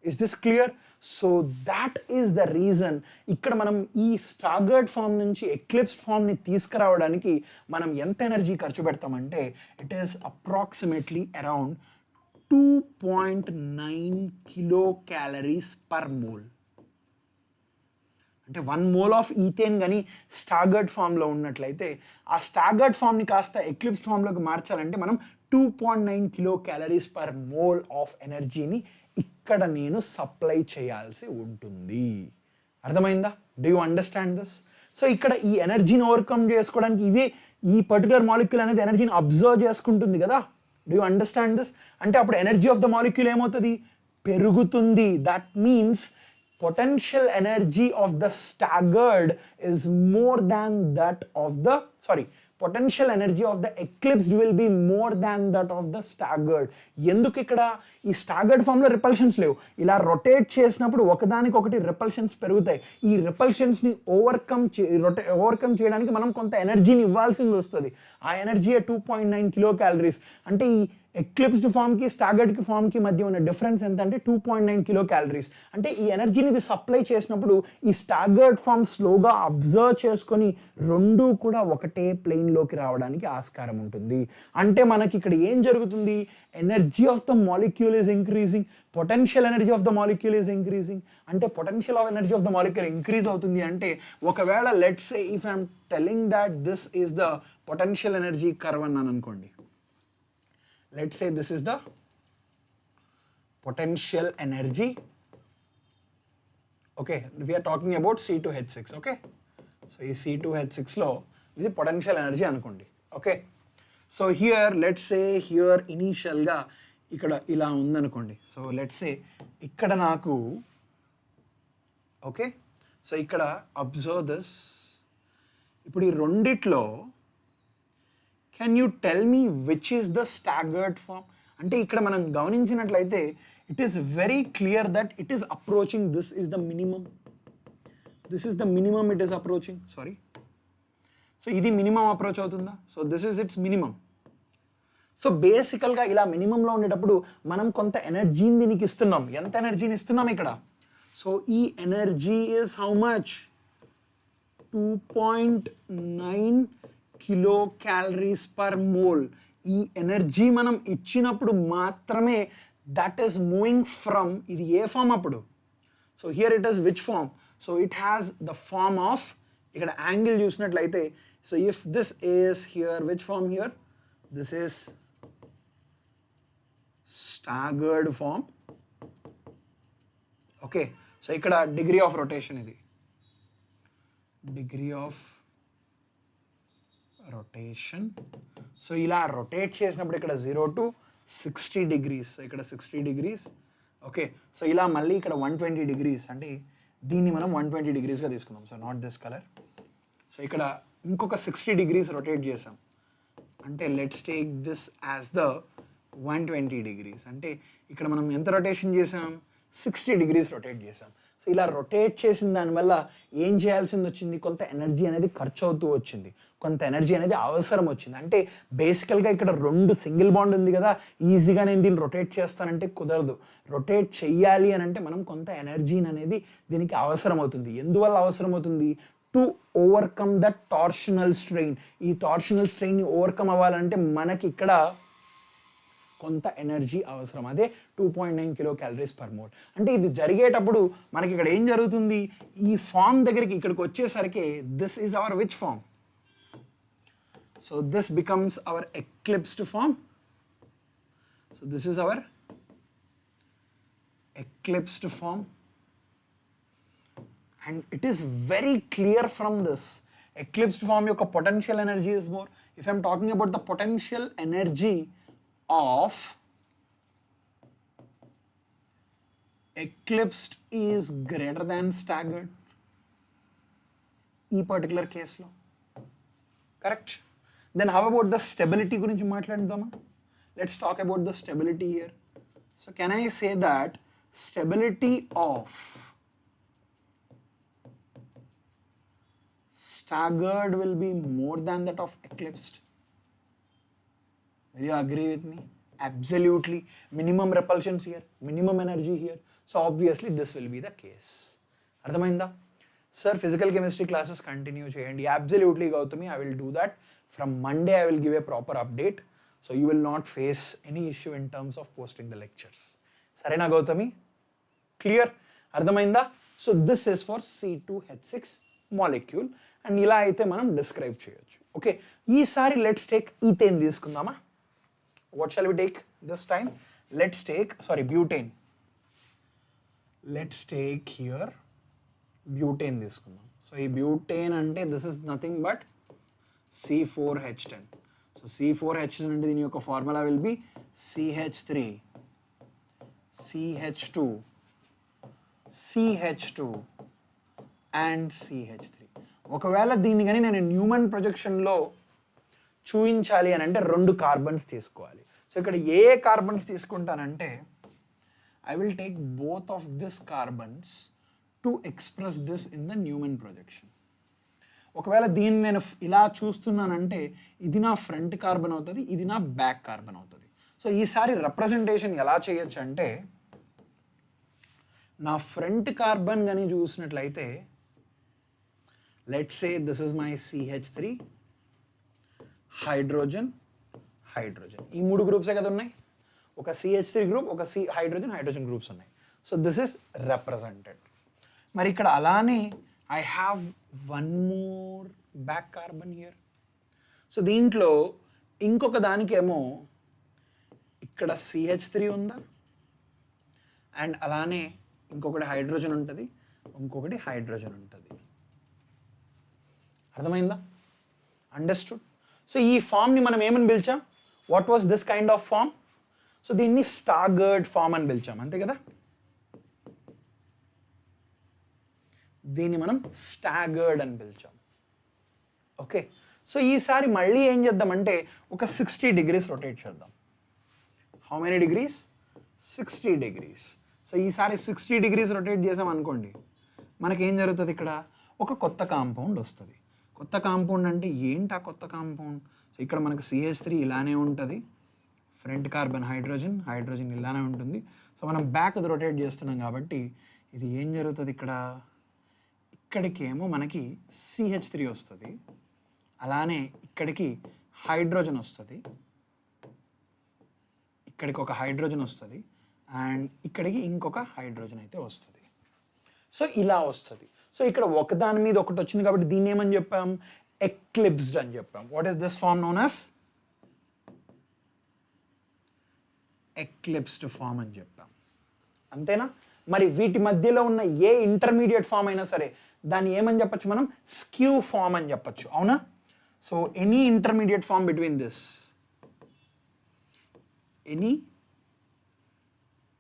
Speaker 1: Is this clear? So that is the reason ఇక్కడ మనం ఈ స్టాగర్డ్ ఫామ్ నుంచి ఎక్లిప్స్డ్ ఫామ్ని తీసుకురావడానికి మనం ఎంత ఎనర్జీ ఖర్చు పెడతామంటే it is approximately around 2.9 kilocalories per mole. అంటే 1 mole ఆఫ్ ఈథేన్ కానీ స్టాగర్డ్ ఫామ్లో ఉన్నట్లయితే ఆ స్టాగర్డ్ ఫామ్ని కాస్త ఎక్లిప్స్ ఫామ్లోకి మార్చాలంటే మనం 2.9 kilocalories పర్ మోల్ ఆఫ్ ఎనర్జీని ఇక్కడ నేను సప్లై చేయాల్సి ఉంటుంది. అర్థమైందా? Do you understand this? So ఇక్కడ ఈ ఎనర్జీని ఓవర్కమ్ చేసుకోవడానికి ఈ పర్టికులర్ మాలిక్యూల్ అనేది ఎనర్జీని అబ్జర్వ్ చేసుకుంటుంది కదా. Do you understand this? అంటే అప్పుడు ఎనర్జీ ఆఫ్ ద మాలిక్యూల్ ఏమవుతుంది? పెరుగుతుంది. That means potential energy of the staggered is more than that of the, potential energy of the eclipsed will be more than that of the staggered. ఎందుకు ఇక్కడ ఈ staggered ఫామ్లో repulsions లేవు, ఇలా rotate చేసినప్పుడు ఒకదానికొకటి రిపల్షన్స్ పెరుగుతాయి. ఈ రిపల్షన్స్ని ఓవర్కమ్ చేయడానికి మనం కొంత ఎనర్జీని ఇవ్వాల్సింది వస్తుంది. ఆ ఎనర్జీ 2.9 kilocalories. అంటే ఈ ఎక్లిప్స్డ్ ఫామ్కి స్టాగర్డ్ ఫామ్కి మధ్య ఉన్న డిఫరెన్స్ ఎంత అంటే 2.9 కిలో క్యాలరీస్. అంటే ఈ ఎనర్జీని ఇది సప్లై చేసినప్పుడు ఈ స్టాగర్డ్ ఫామ్ స్లోగా అబ్జర్వ్ చేసుకొని రెండు కూడా ఒకటే ప్లేన్లోకి రావడానికి ఆస్కారం ఉంటుంది. అంటే మనకి ఇక్కడ ఏం జరుగుతుంది, energy of the molecule is increasing, potential energy of the molecule is increasing. అంటే potential of energy of the molecule increase అవుతుంది. అంటే ఒకవేళ let's say if I'm telling that this is the potential energy curve అన్నాను అనుకోండి, let's say this is the potential energy. Okay, we are talking about C2H6. Okay, so ఈ C2H6 లో ఇది potential energy అనుకోండి. Okay, so here let's say here ఇనీషియల్గా ఇక్కడ ఇలా ఉందనుకోండి. సో లెట్స్ సే ఇక్కడ నాకు ఓకే, సో ఇక్కడ అబ్జర్వ్ దిస్. ఇప్పుడు ఈ రెండిట్లో can you tell me which is the staggered form? అంటే ఇక్కడ మనం గమనించినట్లయితే it is very clear that it is approaching, this is the minimum, this is the minimum it is approaching. Sorry, so ఇది minimum approach అవుతుందా? So this is it's minimum. So బేసికల్గా ఇలా మినిమంలో ఉండేటప్పుడు మనం కొంత ఎనర్జీని దీనికి ఇస్తున్నాం. ఎంత ఎనర్జీని ఇస్తున్నాం ఇక్కడ? సో ఈ energy is how much? 2.9 kilo calories per mole. ఈ ఎనర్జీ మనం ఇచ్చినప్పుడు మాత్రమే దట్ ఈస్ మూవింగ్ ఫ్రమ్, ఇది ఏ ఫామ్ అప్పుడు? So here it is which form? So it has the form of, ఇక్కడ యాంగిల్ చూసినట్లయితే, so if this is here which form here? This is staggered form. Okay, so ఇక్కడ degree of rotation, ఇది degree of rotation. So ఇలా rotate చేసినప్పుడు ఇక్కడ 0 to 60 degrees, ఇక్కడ 60 degrees. Okay, so ఇలా మళ్ళీ ఇక్కడ 120 degrees, అంటే దీన్ని మనం 120 degreesగా తీసుకున్నాం. So not this colour. So ఇక్కడ ఇంకొక 60 degrees రొటేట్ చేసాం, అంటే let's take this as the 120 degrees. అంటే ఇక్కడ మనం ఎంత రొటేషన్ చేసాం? 60 degrees రొటేట్ చేసాం. సో ఇలా రొటేట్ చేసిన దానివల్ల ఏం చేయాల్సింది వచ్చింది? కొంత ఎనర్జీ అనేది ఖర్చు అవుతూ వచ్చింది, కొంత ఎనర్జీ అనేది అవసరం వచ్చింది. అంటే బేసికల్గా ఇక్కడ రెండు సింగిల్ బాండ్ ఉంది కదా, ఈజీగా నేను దీన్ని రొటేట్ చేస్తానంటే కుదరదు. రొటేట్ చెయ్యాలి అని అంటే మనం కొంత ఎనర్జీని అనేది దీనికి అవసరం అవుతుంది. ఎందువల్ల అవసరం అవుతుంది? To overcome the torsional strain. ఈ టార్షనల్ స్ట్రెయిన్ని ఓవర్కమ్ అవ్వాలంటే మనకి ఇక్కడ కొంత ఎనర్జీ అవసరం. అదే 2.9 కిలో క్యాలరీస్ పర్ మోల్. అంటే ఇది జరిగేటప్పుడు మనకి ఇక్కడ ఏం జరుగుతుంది? ఈ ఫామ్ దగ్గరికి ఇక్కడికి వచ్చేసరికి this is our which form? So this becomes our eclipsed form. So this is our eclipsed form. And it is very clear from this eclipsed form యొక్క potential energy is more. If I'm talking about the potential energy of eclipsed is greater than staggered ఈ particular case లో, correct? Then how about the stability గురించి మాట్లాడదామా? Let's talk about the stability here. So can I say that stability of staggered will be more than that of eclipsed? Will you agree with me? Absolutely. Minimum repulsions here, minimum energy here. So obviously this will be the case. అర్థమైందా? Sir physical chemistry classes continue చేయండి. Absolutely Gautami, I will do that. From Monday I will give a proper update. So you will not face any issue in terms of posting the lectures. సరేనా Gautami? Clear? అర్థమైందా? So this is for C2H6 molecule. And ఇలా అయితే మనం describe చేయొచ్చు. Okay, ఈసారి let's take ethane తీసుకుందామా? What shall we take this time? Let's take, sorry, butane. Let's take here butane తీసుకుందాం. So ఈ బ్యూటేన్ అంటే this is nothing but C4H10. So C4H10 అంటే దీని యొక్క formula will be CH3 CH2 CH2 and CH3. ఒకవేళ దీన్ని కానీ నేను న్యూమన్ ప్రొజెక్షన్లో చూపించాలి అని అంటే 2 కార్బన్స్ తీసుకోవాలి. సో ఇక్కడ ఏ కార్బన్స్ తీసుకుంటానంటే I will take both of this carbons to express this in the Newman projection. ఒకవేళ దీన్ని నేను ఇలా చూస్తున్నానంటే ఇది నా ఫ్రంట్ కార్బన్ అవుతుంది, ఇది నా బ్యాక్ కార్బన్ అవుతుంది. సో ఈసారి రిప్రజెంటేషన్ ఎలా చేయొచ్చు అంటే, నా ఫ్రంట్ కార్బన్ కానీ చూసినట్లయితే let's say this is my CH3 hydrogen hydrogen, ఈ 3 గ్రూప్సే కదా ఉన్నాయి. ఒక CH3 గ్రూప్, ఒక హైడ్రోజన్ గ్రూప్స్ ఉన్నాయి. So this is represented. మరి ఇక్కడ అలానే I have one more back carbon here. So దీంట్లో ఇంకొక దానికేమో ఇక్కడ CH3 ఉందా, అండ్ అలానే ఇంకొకటి హైడ్రోజన్ ఉంటుంది, ఇంకొకటి హైడ్రోజన్ ఉంటుంది. అర్థమైందా? అండర్స్టూడ్? సో ఈ ఫామ్ని మనం ఏమని పిలిచాం? What was this kind of form? So దీన్ని స్టాగర్డ్ ఫామ్ అని పిలిచాం, అంతే కదా. దీన్ని మనం స్టాగర్డ్ అని పిలిచాం. ఓకే, సో ఈసారి మళ్ళీ ఏం చేద్దామంటే ఒక 60 degrees రొటేట్ చేద్దాం. How many degrees? 60 degrees. So ఈసారి 60 degrees రొటేట్ చేసాం అనుకోండి, మనకేం జరుగుతుంది? ఇక్కడ ఒక కొత్త కాంపౌండ్ వస్తుంది. కొత్త కాంపౌండ్ అంటే ఏంటి ఆ కొత్త కాంపౌండ్? సో ఇక్కడ మనకు CH3 ఇలానే ఉంటుంది, ఫ్రంట్ కార్బన్ హైడ్రోజన్ ఇలానే ఉంటుంది. సో మనం బ్యాక్ రొటేట్ చేస్తున్నాం కాబట్టి ఇది ఏం జరుగుతుంది? ఇక్కడికేమో మనకి CH3 వస్తుంది, అలానే ఇక్కడికి హైడ్రోజన్ వస్తుంది, ఇక్కడికి ఒక హైడ్రోజన్ వస్తుంది, అండ్ ఇక్కడికి ఇంకొక హైడ్రోజన్ అయితే వస్తుంది. సో ఇలా వస్తుంది. సో ఇక్కడ ఒకదాని మీద ఒకటి వచ్చింది కాబట్టి దీన్ని ఏమని చెప్పాం? ఎక్లిప్స్డ్ అని చెప్పాం. What is this form known as? Eclipsed form అని చెప్పాం, అంతేనా? మరి వీటి మధ్యలో ఉన్న ఏ ఇంటర్మీడియట్ ఫామ్ అయినా సరే దాన్ని ఏమని చెప్పచ్చు? మనం స్క్యూ ఫామ్ అని చెప్పచ్చు, అవునా? So any intermediate form between this, any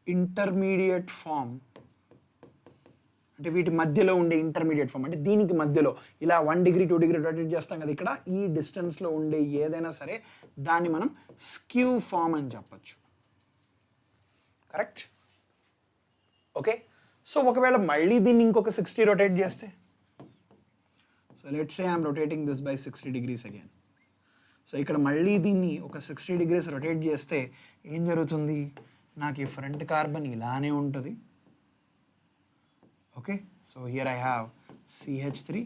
Speaker 1: intermediate form అంటే వీటి మధ్యలో ఉండే ఇంటర్మీడియట్ ఫామ్ అంటే దీనికి మధ్యలో ఇలా 1 degree 2 degree రొటేట్ చేస్తాం కదా, ఇక్కడ ఈ డిస్టెన్స్లో ఉండే ఏదైనా సరే దాన్ని మనం స్క్యూ ఫామ్ అని చెప్పచ్చు. కరెక్ట్? ఓకే, సో ఒకవేళ మళ్ళీ దీన్ని ఇంకొక 60 రొటేట్ చేస్తే, so let's say I'm rotating this by 60 degrees again. So ఇక్కడ మళ్ళీ దీన్ని ఒక 60 degrees రొటేట్ చేస్తే ఏం జరుగుతుంది? నాకు ఈ ఫ్రంట్ కార్బన్ ఇలానే ఉంటుంది. Okay, so here I have CH3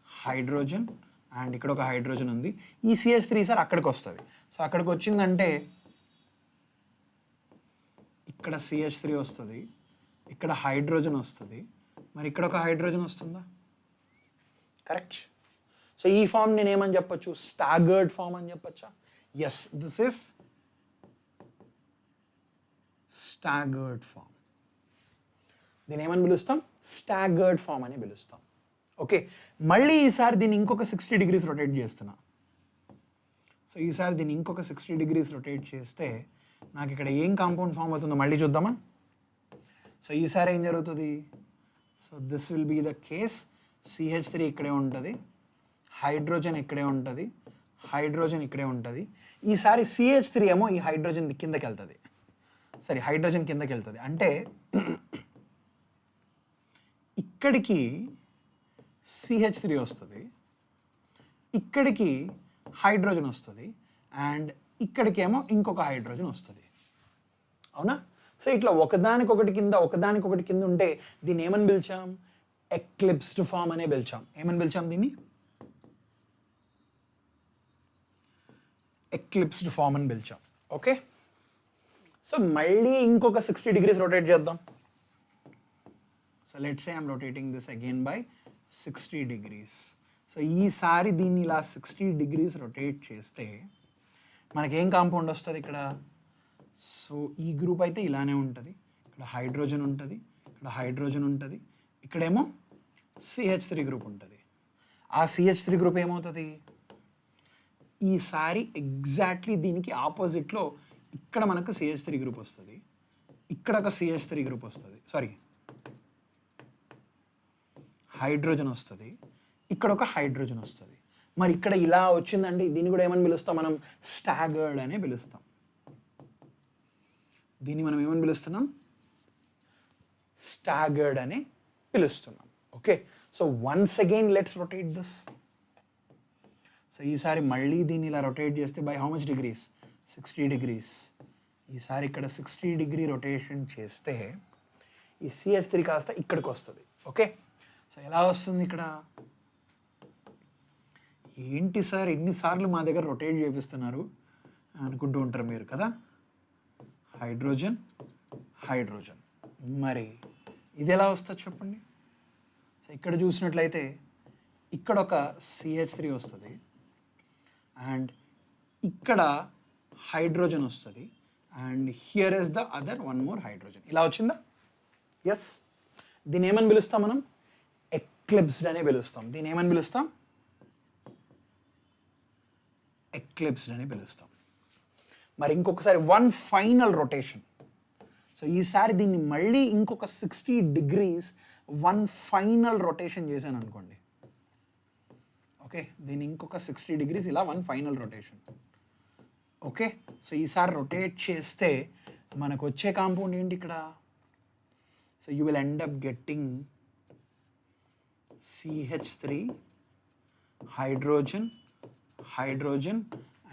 Speaker 1: hydrogen, and ఇక్కడ ఒక హైడ్రోజన్ ఉంది. ఈ CH3 సార్ అక్కడికి వస్తుంది. సో అక్కడికి వచ్చిందంటే ఇక్కడ CH3 వస్తుంది, ఇక్కడ హైడ్రోజన్ వస్తుంది, మరి ఇక్కడ ఒక హైడ్రోజన్ వస్తుందా? కరెక్ట్. సో ఈ ఫామ్ నేను ఏమని చెప్పచ్చు? స్టాగర్డ్ ఫామ్ అని చెప్పచ్చా? Yes, this is staggered form. దీన్ని ఏమని పిలుస్తాం? స్టాగర్డ్ ఫామ్ అని పిలుస్తాం. ఓకే, మళ్ళీ ఈసారి దీన్ని ఇంకొక 60 degrees రొటేట్ చేస్తున్నా. సో ఈసారి దీన్ని ఇంకొక 60 degrees రొటేట్ చేస్తే నాకు ఇక్కడ ఏం కాంపౌండ్ ఫామ్ అవుతుందో మళ్ళీ చూద్దామా? సో ఈసారి ఏం జరుగుతుంది? So this will be the case. CH3 ఇక్కడే ఉంటుంది, హైడ్రోజన్ ఇక్కడే ఉంటుంది, హైడ్రోజన్ ఇక్కడే ఉంటుంది. ఈసారి CH3 ఏమో ఈ హైడ్రోజన్ కిందకి వెళ్తుంది, సరే హైడ్రోజన్ కిందకి వెళ్తుంది అంటే ఇక్కడికి CH3 వస్తుంది, ఇక్కడికి హైడ్రోజన్ వస్తుంది, అండ్ ఇక్కడికేమో ఇంకొక హైడ్రోజన్ వస్తుంది, అవునా? సో ఇట్లా ఒకదానికొకటి కింద ఉంటే దీన్ని ఏమని పిలిచాం? ఎక్లిప్స్డ్ ఫామ్ అనే పిలిచాం. ఏమని పిలిచాం దీన్ని? ఎక్లిప్స్డ్ ఫామ్ అని పిలిచాం. ఓకే, సో మళ్ళీ ఇంకొక 60 degrees రొటేట్ చేద్దాం. So let's say I'm rotating this again by 60 degrees. So ఈసారి దీన్ని ఇలా 60 degrees రొటేట్ చేస్తే మనకేం కాంపౌండ్ వస్తుంది ఇక్కడ? సో ఈ గ్రూప్ అయితే ఇలానే ఉంటుంది, ఇక్కడ హైడ్రోజన్ ఉంటుంది, ఇక్కడ హైడ్రోజన్ ఉంటుంది, ఇక్కడేమో CH3 గ్రూప్ ఉంటుంది. ఆ CH3 గ్రూప్ ఏమవుతుంది? ఈసారి ఎగ్జాక్ట్లీ దీనికి ఆపోజిట్లో ఇక్కడ మనకు CH3 గ్రూప్ వస్తుంది, ఇక్కడ ఒక CH3 గ్రూప్ వస్తుంది, సారీ హైడ్రోజన్ వస్తుంది, ఇక్కడ ఒక హైడ్రోజన్ వస్తుంది. మరి ఇక్కడ ఇలా వచ్చిందండి, దీన్ని కూడా ఏమని పిలుస్తాం మనం? స్టాగర్డ్ అనే పిలుస్తాం. దీన్ని మనం ఏమని పిలుస్తున్నాం? స్టాగర్డ్ అని పిలుస్తున్నాం. Okay, so once again let's rotate this. So ఈసారి మళ్ళీ దీన్ని ఇలా రొటేట్ చేస్తే by how much degrees? 60 degrees. ఈసారి ఇక్కడ 60 డిగ్రీ రొటేషన్ చేస్తే ఈ CH3 కాస్త ఇక్కడికి వస్తుంది. ఓకే, సో ఎలా వస్తుంది ఇక్కడ? ఏంటి సార్ ఎన్నిసార్లు మా దగ్గర రొటేట్ చేపిస్తున్నారు అనుకుంటూ ఉంటారు మీరు కదా. హైడ్రోజన్ హైడ్రోజన్, మరి ఇది ఎలా వస్తుంది చెప్పండి. సో ఇక్కడ చూసినట్లయితే ఇక్కడ ఒక CH3 వస్తుంది అండ్ ఇక్కడ హైడ్రోజన్ వస్తుంది and here is the other one more hydrogen. ఇలా వచ్చిందా? ఎస్. దీన్ని ఏమని పిలుస్తాం మనం? ఎక్లిప్స్డ్ అనే పిలుస్తాం. దీన్ని ఏమని పిలుస్తాం? ఎక్లిప్స్డ్ అని పిలుస్తాం. మరి ఇంకొకసారి వన్ ఫైనల్ రొటేషన్. సో ఈసారి దీన్ని మళ్ళీ ఇంకొక 60 డిగ్రీస్ వన్ ఫైనల్ రొటేషన్ చేశాను అనుకోండి. ఓకే, దీన్ని ఇంకొక 60 డిగ్రీస్ ఇలా one final rotation. Okay, so ఈసారి రొటేట్ చేస్తే మనకు వచ్చే కాంపౌండ్ ఏంటి ఇక్కడ? So you will end up getting CH3 hydrogen hydrogen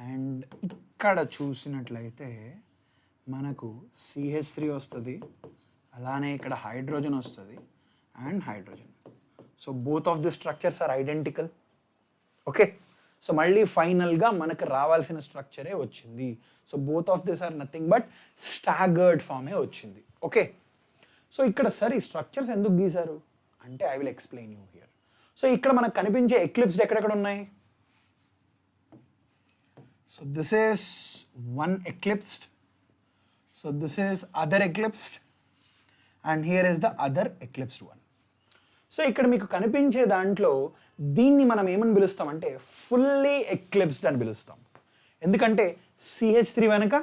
Speaker 1: and ఇక్కడ చూసినట్లయితే మనకు CH3 వస్తుంది, అలానే ఇక్కడ హైడ్రోజన్ వస్తుంది and hydrogen. So both of the structures are identical. Okay, so మళ్ళీ ఫైనల్గా మనకు రావాల్సిన స్ట్రక్చరే వచ్చింది. So both of this are nothing but staggered ఫామే వచ్చింది. ఓకే, సో ఇక్కడ సార్ ఈ స్ట్రక్చర్స్ ఎందుకు గీశారు అంటే I will explain you here. So ఇక్కడ మనకు కనిపించే ఎక్లిప్స్డ్ ఎక్కడెక్కడ ఉన్నాయి? So this is one eclipsed, so this is other eclipsed and here is the other eclipsed one. So ఇక్కడ మీకు కనిపించే దాంట్లో దీన్ని మనం ఏమని పిలుస్తాం అంటే ఫుల్లీ ఎక్లిప్స్డ్ అని పిలుస్తాం. ఎందుకంటే CH3 వెనక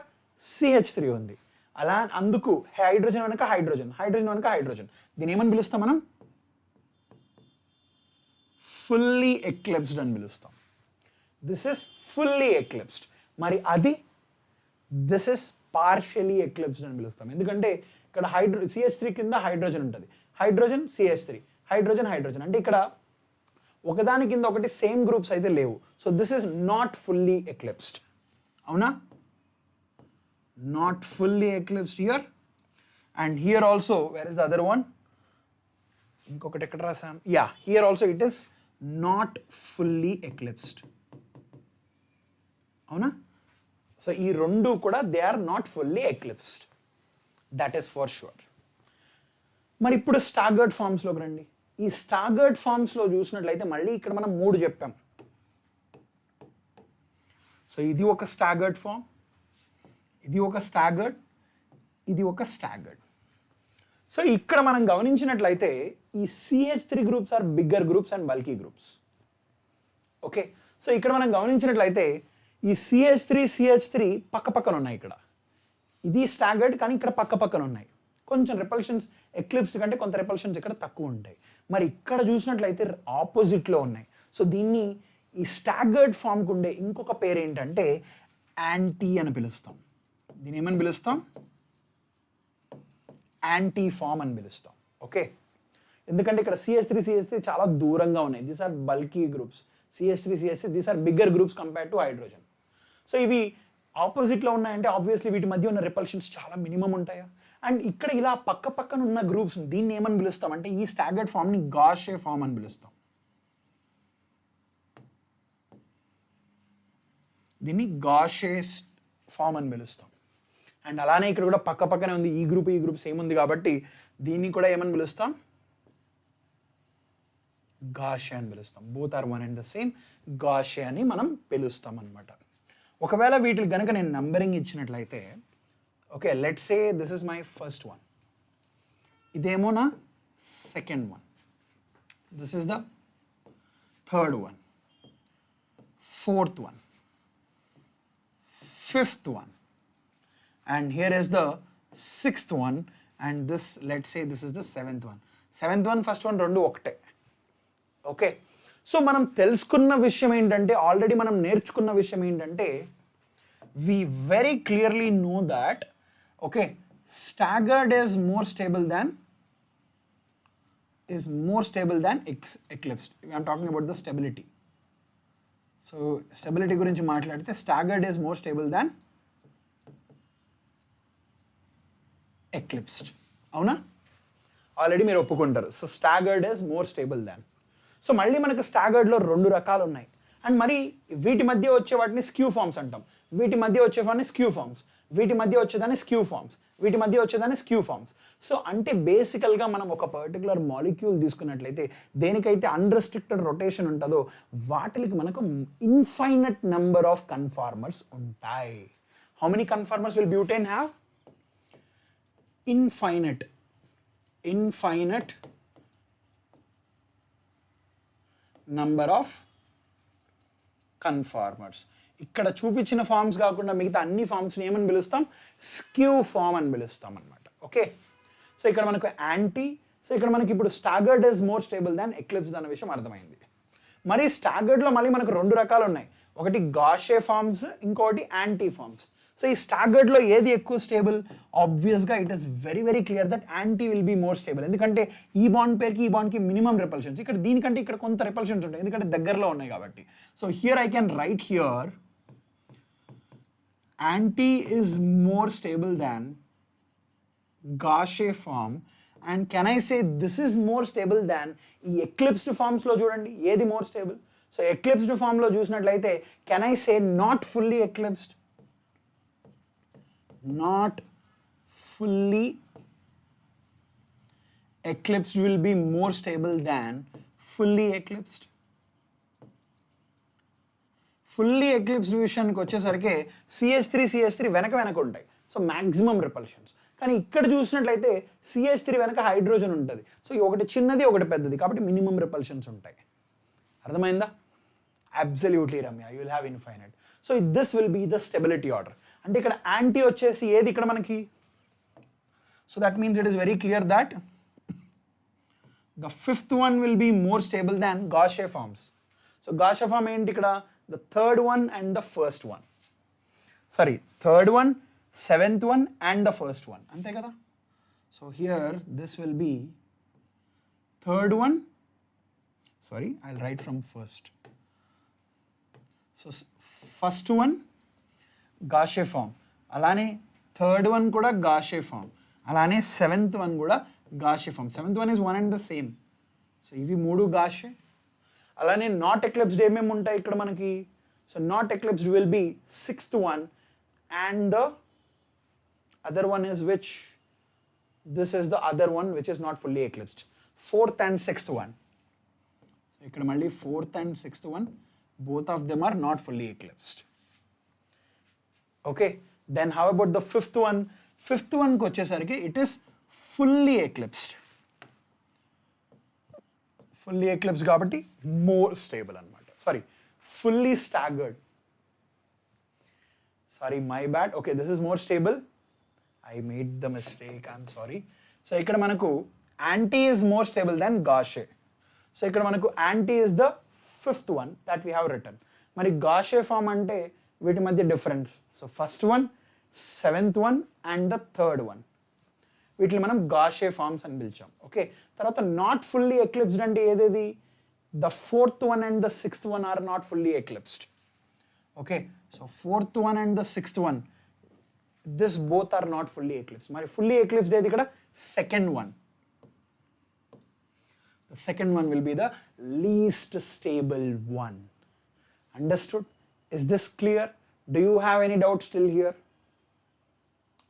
Speaker 1: CH3 ఉంది, అలా అందుకు హైడ్రోజన్ వెనక హైడ్రోజన్, హైడ్రోజన్ వెనక హైడ్రోజన్. దీన్ని ఏమని పిలుస్తాం మనం? ఫుల్లీ ఎక్లిప్స్డ్ అని పిలుస్తాం. This is fully eclipsed. మరి అది దిస్ ఇస్ పార్షియలీ ఎక్లిప్స్డ్ అని పిలుస్తాం. ఎందుకంటే ఇక్కడ CH3 కింద హైడ్రోజన్ ఉంటుంది, హైడ్రోజన్ CH3, హైడ్రోజన్ హైడ్రోజన్, అంటే ఇక్కడ ఒకదాని కింద ఒకటి సేమ్ గ్రూప్స్ అయితే లేవు. So this is not fully eclipsed. అవునా? Not fully eclipsed here and here also. Where is the other one? ఇంకొకటి ఎక్కడ రాసాం? Yeah, here also it is not fully eclipsed. అవునా? సో ఈ రెండు కూడా they are not fully eclipsed, that is for sure. మరి ఇప్పుడు స్టాగర్డ్ ఫామ్స్లోకి రండి. ఈ స్టాగర్డ్ ఫామ్స్లో చూసినట్లయితే మళ్ళీ ఇక్కడ మనం 3 చెప్పాం. సో ఇది ఒక స్టాగర్డ్ ఫామ్, ఇది ఒక స్టాగర్డ్, ఇది ఒక స్టాగర్డ్. సో ఇక్కడ మనం గమనించినట్లయితే ఈ CH3 groups are bigger groups and bulky groups. Okay, so ఇక్కడ మనం గమనించినట్లయితే ఈ CH3 పక్క పక్కన ఉన్నాయి. ఇక్కడ ఇది స్టాగర్డ్ కానీ ఇక్కడ పక్క పక్కన ఉన్నాయి. కొంచెం రిపల్షన్స్ ఎక్లిప్స్డ్ కంటే కొంత రిపల్షన్స్ ఇక్కడ తక్కువ ఉంటాయి. మరి ఇక్కడ చూసినట్లయితే ఆపోజిట్లో ఉన్నాయి. సో దీన్ని ఈ స్టాగర్డ్ ఫామ్కి ఉండే ఇంకొక పేరు ఏంటంటే యాంటీ అని పిలుస్తాం. దీన్ని ఏమని పిలుస్తాం? యాంటీ ఫామ్ అని పిలుస్తాం. ఓకే, ఎందుకంటే ఇక్కడ CH3 చాలా దూరంగా ఉన్నాయి. These are bulky groups. CH3 these are bigger groups compared to hydrogen. So ఇవి ఆపోజిట్లో ఉన్నాయంటే ఆబ్వియస్లీ వీటి మధ్య ఉన్న రిపల్షన్స్ చాలా మినిమం ఉంటాయా? అండ్ ఇక్కడ ఇలా పక్క పక్కన ఉన్న గ్రూప్స్ దీన్ని ఏమని పిలుస్తాం అంటే ఈ స్టాగర్డ్ ఫామ్ని గాషే ఫామ్ అని పిలుస్తాం. దీన్ని గాషే ఫామ్ అని పిలుస్తాం. అండ్ అలానే ఇక్కడ కూడా పక్క పక్కనే ఉంది, ఈ గ్రూప్ సేమ్ ఉంది కాబట్టి దీన్ని కూడా ఏమని పిలుస్తాం? గాషే అని పిలుస్తాం. Both are one and the same, gauche అని మనం పిలుస్తాం అనమాట. ఒకవేళ వీటికి కనుక నేను నంబరింగ్ ఇచ్చినట్లయితే, okay, let's say this is my first one, ఇదేమో నా second one, this is the third one, fourth one, fifth one, and here is the sixth one, and this, let's say this is the seventh one. Seventh one, first one రెండు ఒకటే. Okay, so మనం తెలుసుకున్న విషయం ఏంటంటే, already మనం నేర్చుకున్న విషయం ఏంటంటే, we very clearly know that, okay, staggered is more stable than eclipsed. I'm talking about the stability. So stability గురించి మాట్లాడితే staggered is more stable than eclipsed. అవునా? ఆల్రెడీ మీరు ఒప్పుకుంటారు. So staggered is more stable than. So మళ్ళీ మనకు స్టాగర్డ్లో 2 రకాలు ఉన్నాయి. And మరి వీటి మధ్య వచ్చే వాటిని స్క్యూ ఫార్మ్స్ అంటాం. వీటి మధ్య వచ్చేవాడిని స్క్యూ ఫార్మ్స్, వీటి మధ్య వచ్చేదాన్ని స్క్యూ ఫార్మ్స్, వీటి మధ్య వచ్చేదాన్ని స్క్యూ ఫార్మ్స్. సో అంటే బేసికల్గా మనం ఒక పర్టికులర్ మాలిక్యూల్ తీసుకున్నట్లయితే దేనికైతే అన్రెస్ట్రిక్టెడ్ రొటేషన్ ఉంటుందో వాటికి మనకు ఇన్ఫైనట్ నెంబర్ ఆఫ్ కన్ఫార్మర్స్ ఉంటాయి. How many conformers will butane have? Infinite number of conformers. ఇక్కడ చూపించిన ఫార్మ్స్ కాకుండా మిగతా అన్ని ఫార్మ్స్ని ఏమని పిలుస్తాం? స్క్యూ ఫార్మ్ అని పిలుస్తాం అనమాట. ఓకే, సో ఇక్కడ మనకు యాంటీ, సో ఇక్కడ మనకి ఇప్పుడు staggered is more stable than eclipsed అనే విషయం అర్థమైంది. మరి స్టాగర్డ్లో మళ్ళీ మనకు 2 రకాలు ఉన్నాయి. ఒకటి గాషే ఫార్మ్స్, ఇంకోటి యాంటీ ఫార్మ్స్. సో ఈ స్టాగర్డ్లో ఏది ఎక్కువ స్టేబుల్? ఆబ్వియస్గా it is very very clear that anti will be more stable. ఎందుకంటే ఈ బాండ్ పేర్కి ఈ బాండ్కి మినిమం రిపల్షన్స్, ఇక్కడ దీనికంటే ఇక్కడ కొంత రిపల్షన్స్ ఉంటాయి ఎందుకంటే దగ్గరలో ఉన్నాయి కాబట్టి. So here I can write here anti is more stable than gauche form. And can I say this is more stable than ఈ ఎక్లిప్స్డ్ ఫార్మ్స్లో చూడండి ఏది మోర్ స్టేబుల్? సో ఎక్లిప్స్డ్ ఫార్మ్లో చూసినట్లయితే can I say not fully eclipsed? Not fully eclipsed will be more stable than fully eclipsed. Fully eclipsed విషయానికి వచ్చేసరికి CH3 వెనక ఉంటాయి. So maximum repulsions. కానీ ఇక్కడ చూసినట్లయితే CH3 వెనక హైడ్రోజన్ ఉంటుంది. సో ఒకటి చిన్నది ఒకటి పెద్దది కాబట్టి మినిమం రిపల్షన్స్ ఉంటాయి. అర్థమైందా? Absolutely Ramya, you will have infinite. So this will be the stability order. అంటే ఇక్కడ యాంటీ వచ్చేసి ఏది ఇక్కడ మనకి? So that means it is very clear that the 5th one will be more stable than Gaussian forms. So Gaussian form ఏంటి ఇక్కడ? The 3rd one and the 1st one. Sorry, 3rd one, 7th one and the 1st one. అంతే కదా? So here this will be 3rd one. Sorry, I'll write from first. So first one gauche form, అలానే 3rd one కూడా gauche form, అలానే 7th one కూడా gauche form. 7th one is one and the same. So ఇవి 3 గాషే. అలానే not eclipsed ఏమేమి ఉంటాయి ఇక్కడ మనకి? So not eclipsed will be 6th one and the other one is which? This is the other one which is not fully eclipsed. 4th and 6th one. So ఇక్కడ మళ్ళీ 4th and 6th one, both of them are not fully eclipsed. Okay, then how about the 5th one? 5th one కి వచ్చేసరికి it is fully eclipsed. Fully eclipsed కాబట్టి more stable అనమాట. Sorry, fully staggered. Sorry, my bad. Okay, this is more stable. I made the mistake, I'm sorry. So ఇక్కడ మనకు anti is more stable than gauche. So ఇక్కడ మనకు anti is the 5th one that we have written. మరి గాషే form అంటే వీటి మధ్య difference. So first one, 7th one and the 3rd one, వీటిని మనం గాషే ఫార్మ్స్ అని పిలిచాం. ఓకే, తర్వాత నాట్ ఫుల్లీ ఎక్లిప్స్డ్ అంటే ఏదేది? The 4th one and the 6th one are not fully eclipsed. Okay, so 4th one and the 6th one, this both are not fully eclipsed. మరి fully eclipsed ఏది ఇక్కడ? 2nd one. The 2nd one will be the least stable one. Understood? Is this clear? Do you have any doubt still here?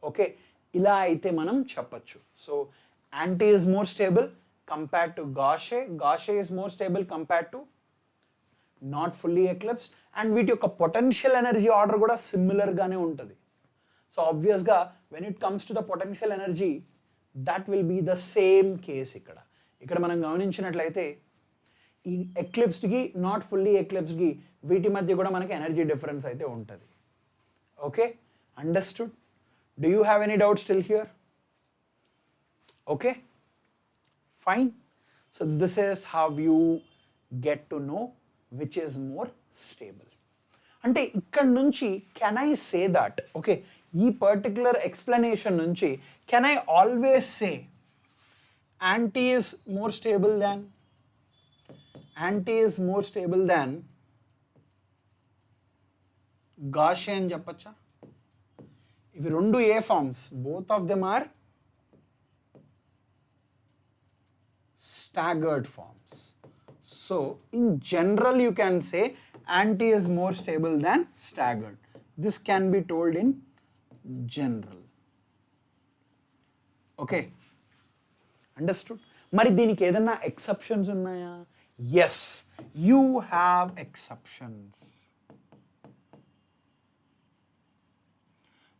Speaker 1: Okay, ఇలా అయితే మనం చెప్పచ్చు. So anti is more stable compared to Gaussian. Gaussian is more stable compared to not fully eclipsed. And వీటి యొక్క potential energy order కూడా సిమిలర్గానే ఉంటుంది. So ఆబ్వియస్గా when it comes to the potential energy that will be the same case ఇక్కడ. ఇక్కడ మనం గమనించినట్లయితే ఈ ఎక్లిప్స్డ్కి నాట్ ఫుల్లీ ఎక్లిప్స్డ్కి వీటి మధ్య కూడా మనకి ఎనర్జీ డిఫరెన్స్ అయితే ఉంటుంది. Okay, understood? Do you have any doubt still here? Okay, fine. So this is how you get to know which is more stable. అంటే ఇక్కడ నుంచి can I say that? Okay, ఈ పర్టికులర్ ఎక్స్ప్లెనేషన్ నుంచి can I always say anti is more stable than Gaussian అని చెప్పచ్చా? ఇవి రెండు ఏ forms? Both of them are staggered forms. So in general you can say anti is more stable than staggered. This can be told in general. Okay, understood? మరి దీనికి ఏదైనా exceptions ఉన్నాయా? Yes, you have exceptions.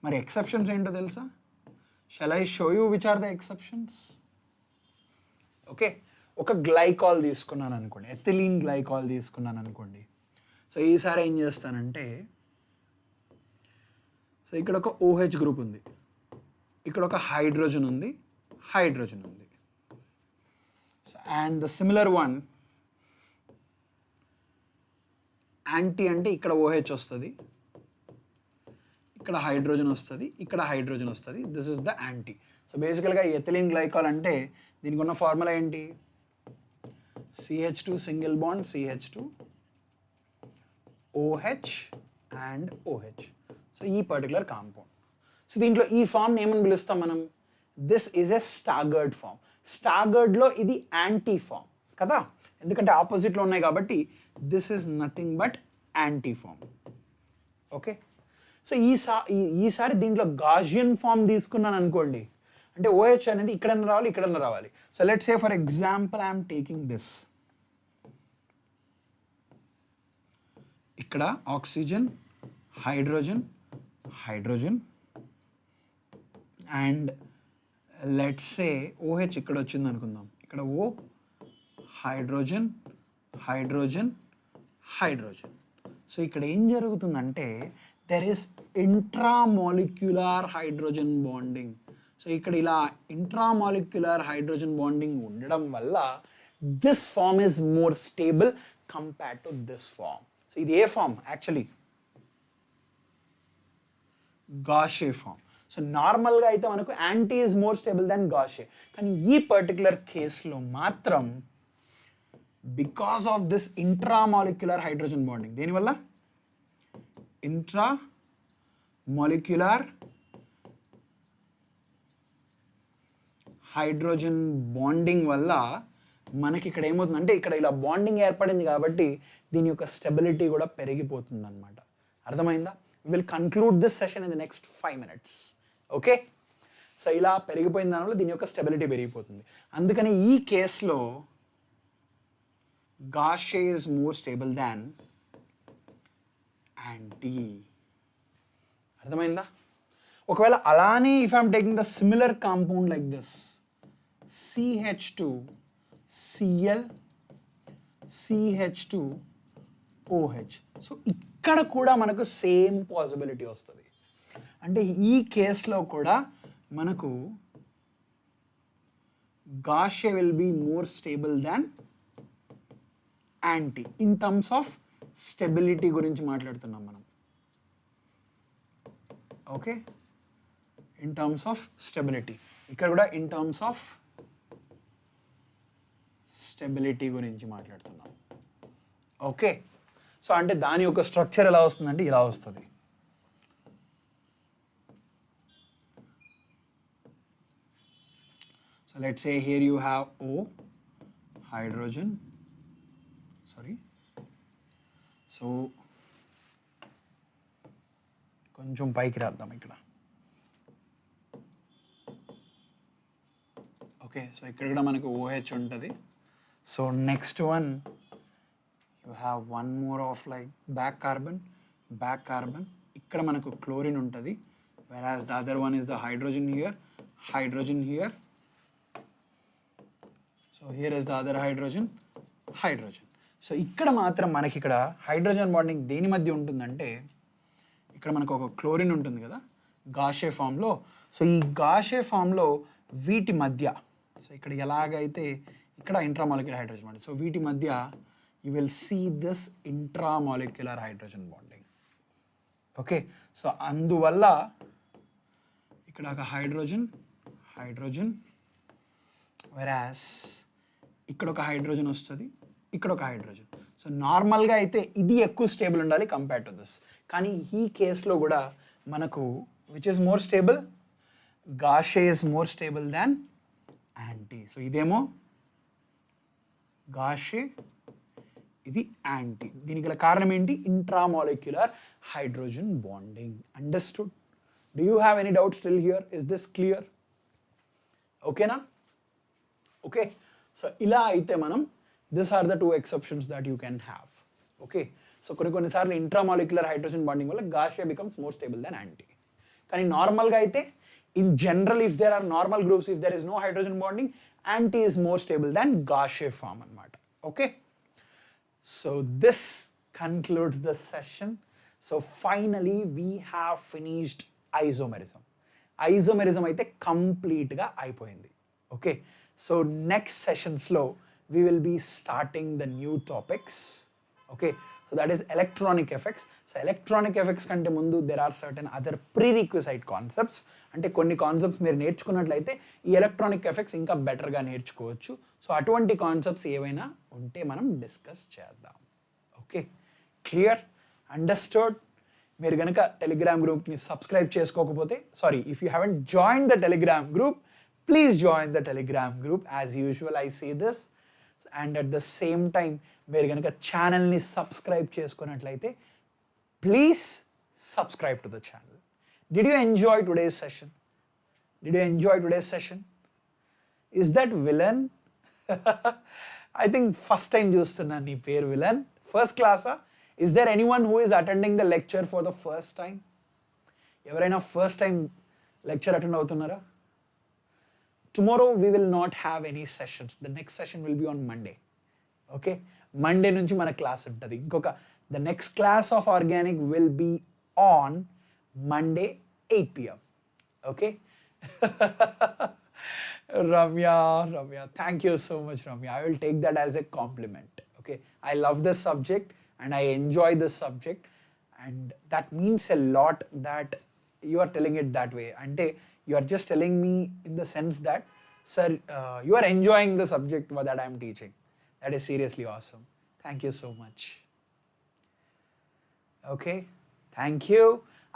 Speaker 1: మరి exceptions ఏంటో తెలుసా? Shall I show you which are the exceptions? Okay, ఒక glycol తీసుకున్నాను అనుకోండి, ఎథిలీన్ గ్లైకాల్ తీసుకున్నాను అనుకోండి. సో ఈసారి ఏం చేస్తానంటే, సో ఇక్కడ ఒక OH గ్రూప్ ఉంది, ఇక్కడ ఒక హైడ్రోజన్ ఉంది, హైడ్రోజన్ ఉంది. So and the similar one anti అంటే ఇక్కడ OH వస్తుంది, ఇక్కడ హైడ్రోజన్ వస్తుంది, ఇక్కడ హైడ్రోజన్ వస్తుంది. This is the anti. So బేసికల్గా ఎథిలీన్ గ్లైకాల్ అంటే దీనికి ఉన్న ఫార్ములా ఏంటి? CH2 single bond CH2 OH and OH. So ఈ పర్టికులర్ కాంపౌండ్. సో దీంట్లో ఈ ఫామ్ని ఏమని పిలుస్తాం మనం? This is a staggered form. స్టాగర్డ్లో ఇది యాంటీ ఫామ్ కదా, ఎందుకంటే ఆపోజిట్లో ఉన్నాయి కాబట్టి this is nothing but anti form. Okay, so ఈసారి దీంట్లో గాజియన్ ఫామ్ తీసుకున్నాను అనుకోండి, అంటే OH అనేది ఇక్కడన్నా రావాలి, ఇక్కడన్నా రావాలి. So let's say for example I'm taking this. ఇక్కడ oxygen, hydrogen, hydrogen and let's say OH ఇక్కడ వచ్చింది అనుకుందాం, ఇక్కడ O, hydrogen, hydrogen, hydrogen. So ఇక్కడ ఏం జరుగుతుందంటే there is intramolecular hydrogen bonding. So ఇక్కడ ఇలా ఇంట్రామాలిక్యులర్ హైడ్రోజన్ బాండింగ్ ఉండడం వల్ల this form is more stable compared to this form. So ఇది ఏ form? Actually gauche form. So నార్మల్గా అయితే మనకు anti is more stable than గాషే, కానీ ఈ పర్టికులర్ కేసులో మాత్రం because of this intramolecular hydrogen bonding, దేనివల్ల? ఇంట్రామాలిక్యులర్ హైడ్రోజన్ బాండింగ్ వల్ల మనకి ఇక్కడ ఏమవుతుందంటే ఇక్కడ ఇలా బాండింగ్ ఏర్పడింది కాబట్టి దీని యొక్క స్టెబిలిటీ కూడా పెరిగిపోతుంది అనమాట. అర్థమైందా? We will conclude this session in the next 5 minutes. Okay, so ఇలా పెరిగిపోయిన దానివల్ల దీని యొక్క స్టెబిలిటీ పెరిగిపోతుంది. అందుకని ఈ కేసులో gauche is more stable than anti. అర్థమైందా? ఒకవేళ అలానే if I'm taking the similar compound like this CH2 Cl CH2 OH, so ఇక్కడ కూడా మనకు సేమ్ పాసిబిలిటీ వస్తుంది. అంటే ఈ కేసులో కూడా మనకు gauche will be more stable than anti in terms of stability గురించి మాట్లాడుతున్నాం మనం. Okay, in terms of stability, ఇక్కడ కూడా ఇన్ టర్మ్స్ ఆఫ్ స్టెబిలిటీ గురించి మాట్లాడుతున్నాం. ఓకే, సో అంటే దాని యొక్క స్ట్రక్చర్ ఎలా వస్తుందంటే ఇలా వస్తుంది. So let's say here you have O, hydrogen, sorry, so కొంచెం పైకి రాద్దాం ఇక్కడ. ఓకే, సో ఇక్కడ కూడా మనకు OH ఉంటుంది. So next one you have one more of like back carbon, ఇక్కడ మనకు క్లోరిన్ ఉంటుంది. whereas the other one is the hydrogen here, hydrogen here. So here is the other hydrogen. So ఇక్కడ మాత్రం మనకి ఇక్కడ హైడ్రోజన్ బాండింగ్ దేని మధ్య ఉంటుందంటే ఇక్కడ మనకు ఒక క్లోరిన్ ఉంటుంది కదా గాషే ఫామ్లో. సో ఈ గాషే ఫామ్లో వీటి మధ్య, సో ఇక్కడ ఎలాగైతే ఇక్కడ ఇంట్రామాలిక్యులర్ హైడ్రోజన్ బాండింగ్, సో వీటి మధ్య you will see this intramolecular hydrogen bonding. Okay, so అందువల్ల ఇక్కడ ఒక హైడ్రోజన్, వెరాస్ ఇక్కడ ఒక హైడ్రోజన్ వస్తుంది, ఇక్కడ ఒక హైడ్రోజన్. సో నార్మల్గా అయితే ఇది ఎక్కువ స్టేబుల్ ఉండాలి కంపేర్ టు దిస్, కానీ ఈ కేసులో కూడా మనకు which is more stable? Gauche is more stable than anti. So ఇదేమో గాషే, ఇది యాంటీ. దీనికి గల కారణం ఏంటి? Intramolecular hydrogen bonding. Understood? Do you have any doubt still here? Is this clear? ఓకేనా? ఓకే, సో ఇలా అయితే మనం this are the two exceptions that you can have. Okay, so కొన్నిసార్లు ఇంట్రామాలిక్యులర్ హైడ్రోజన్ బాండింగ్ వల్ల గాషియా becomes more stable then anti. కానీ నార్మల్గా అయితే in general if there are normal groups, if there is no hydrogen bonding, anti is more stable then gauche form అనమాట. Okay, so this concludes the session. So finally we have finished isomerism. Isomerism అయితే కంప్లీట్గా అయిపోయింది. Okay, so next సెషన్స్లో we will be starting the new topics. Okay, so that is electronic effects. So electronic effects కంటే ముందు there are certain other prerequisite concepts. అంటే కొన్ని concepts మీరు నేర్చుకున్నట్లయితే ఈ ఎలక్ట్రానిక్ ఎఫెక్ట్స్ ఇంకా బెటర్గా నేర్చుకోవచ్చు. సో అటువంటి కాన్సెప్ట్స్ ఏవైనా ఉంటే మనం డిస్కస్ చేద్దాం. Okay, clear? అండర్స్టూడ్? మీరు కనుక టెలిగ్రామ్ గ్రూప్ని సబ్స్క్రైబ్ చేసుకోకపోతే, sorry, if you haven't join the Telegram group, please join the Telegram group. As usual I say this. And at the same time మీరు కనుక ఛానల్ని సబ్స్క్రైబ్ చేసుకున్నట్లయితే please subscribe to the channel. Did you enjoy today's session? Did you enjoy today's session? Is that villain? I think first time చూస్తున్నాను నీ పేరు villain. First క్లాసా? Is there anyone who is attending the lecture for the first time? ఎవరైనా first time lecture attend అవుతున్నారా? Tomorrow we will not have any sessions. The next session will be on Monday. Okay, Monday నుంచి మన class ఉంటుంది. ఇంకొక the next class of organic will be on Monday 8 p.m. Okay. Ramya, thank you so much, Ramya. I will take that as a compliment. Okay, I love this subject and I enjoy this subject, and that means a lot that you are telling it that way. Ante you are just telling me in the sense that, sir, you are enjoying the subject that I am teaching. That is seriously awesome. Thank you so much. Okay, thank you.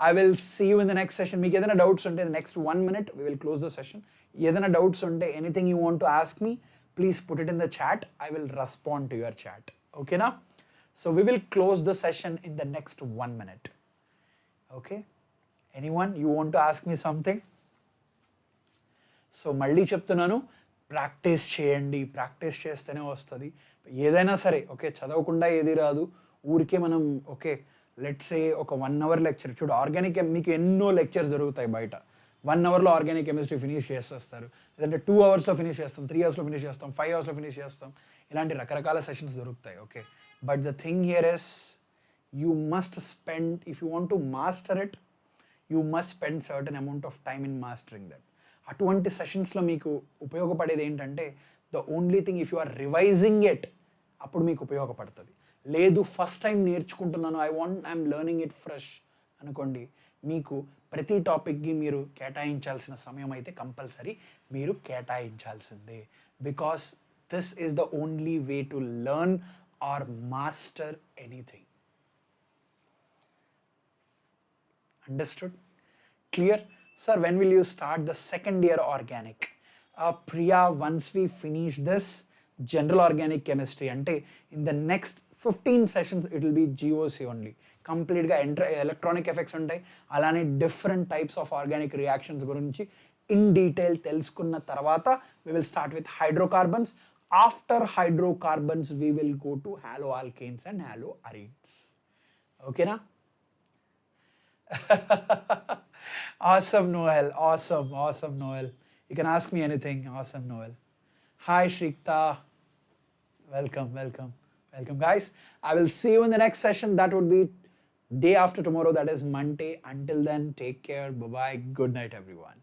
Speaker 1: I will see you in the next session. Meeku edaina doubts unte the next 1 minute we will close the session. Edaina doubts unte, anything you want to ask me, please put it in the chat. I will respond to your chat. Okay na? So we will close the session in the next 1 minute. Okay, anyone you want to ask me something? So మళ్ళీ చెప్తున్నాను, practice చేయండి. Practice చేస్తేనే వస్తుంది ఏదైనా సరే. Okay, చదవకుండా ఏది రాదు. ఊరికే మనం ఓకే లెట్స్ సే ఒక 1 hour లెక్చర్ చూడు. ఆర్గానిక్ మీకు ఎన్నో లెక్చర్స్ దొరుకుతాయి బయట. 1 hourలో ఆర్గానిక్ కెమిస్ట్రీ ఫినిష్ చేసేస్తారు, లేదంటే 2 hours ఫినిష్ చేస్తాం, 3 hours ఫినిష్ చేస్తాం, 5 hours ఫినిష్ చేస్తాం. ఇలాంటి రకరకాల సెషన్స్ దొరుకుతాయి. Okay, but the thing here is you must spend, if you want to master it, you must spend certain amount of time in mastering that. అటువంటి సెషన్స్లో మీకు ఉపయోగపడేది ఏంటంటే the only thing, if you are revising it, అప్పుడు మీకు ఉపయోగపడుతుంది. లేదు first time నేర్చుకుంటున్నాను, ఐఎమ్ లెర్నింగ్ ఇట్ ఫ్రెష్ అనుకోండి, మీకు ప్రతి టాపిక్కి మీరు కేటాయించాల్సిన సమయం అయితే కంపల్సరీ మీరు కేటాయించాల్సిందే. Because this is the only way to learn or master anything. Understood? Clear? Sir, when will you start the second year organic? Priya, once we finish this general organic chemistry, ante in the next 15 sessions it will be GOC only. Complete ga electronic effects untai, alane different types of organic reactions gurinchi in detail telusukunna tarvata we will start with hydrocarbons. After hydrocarbons we will go to haloalkanes and haloarenes. Okay na? Awesome, Noel. Awesome, Noel. You can ask me anything. Awesome, Noel. Hi, Shrikta. Welcome, guys. I will see you in the next session. That would be day after tomorrow. That is Monday. Until then, take care. Bye-bye. Good night, everyone.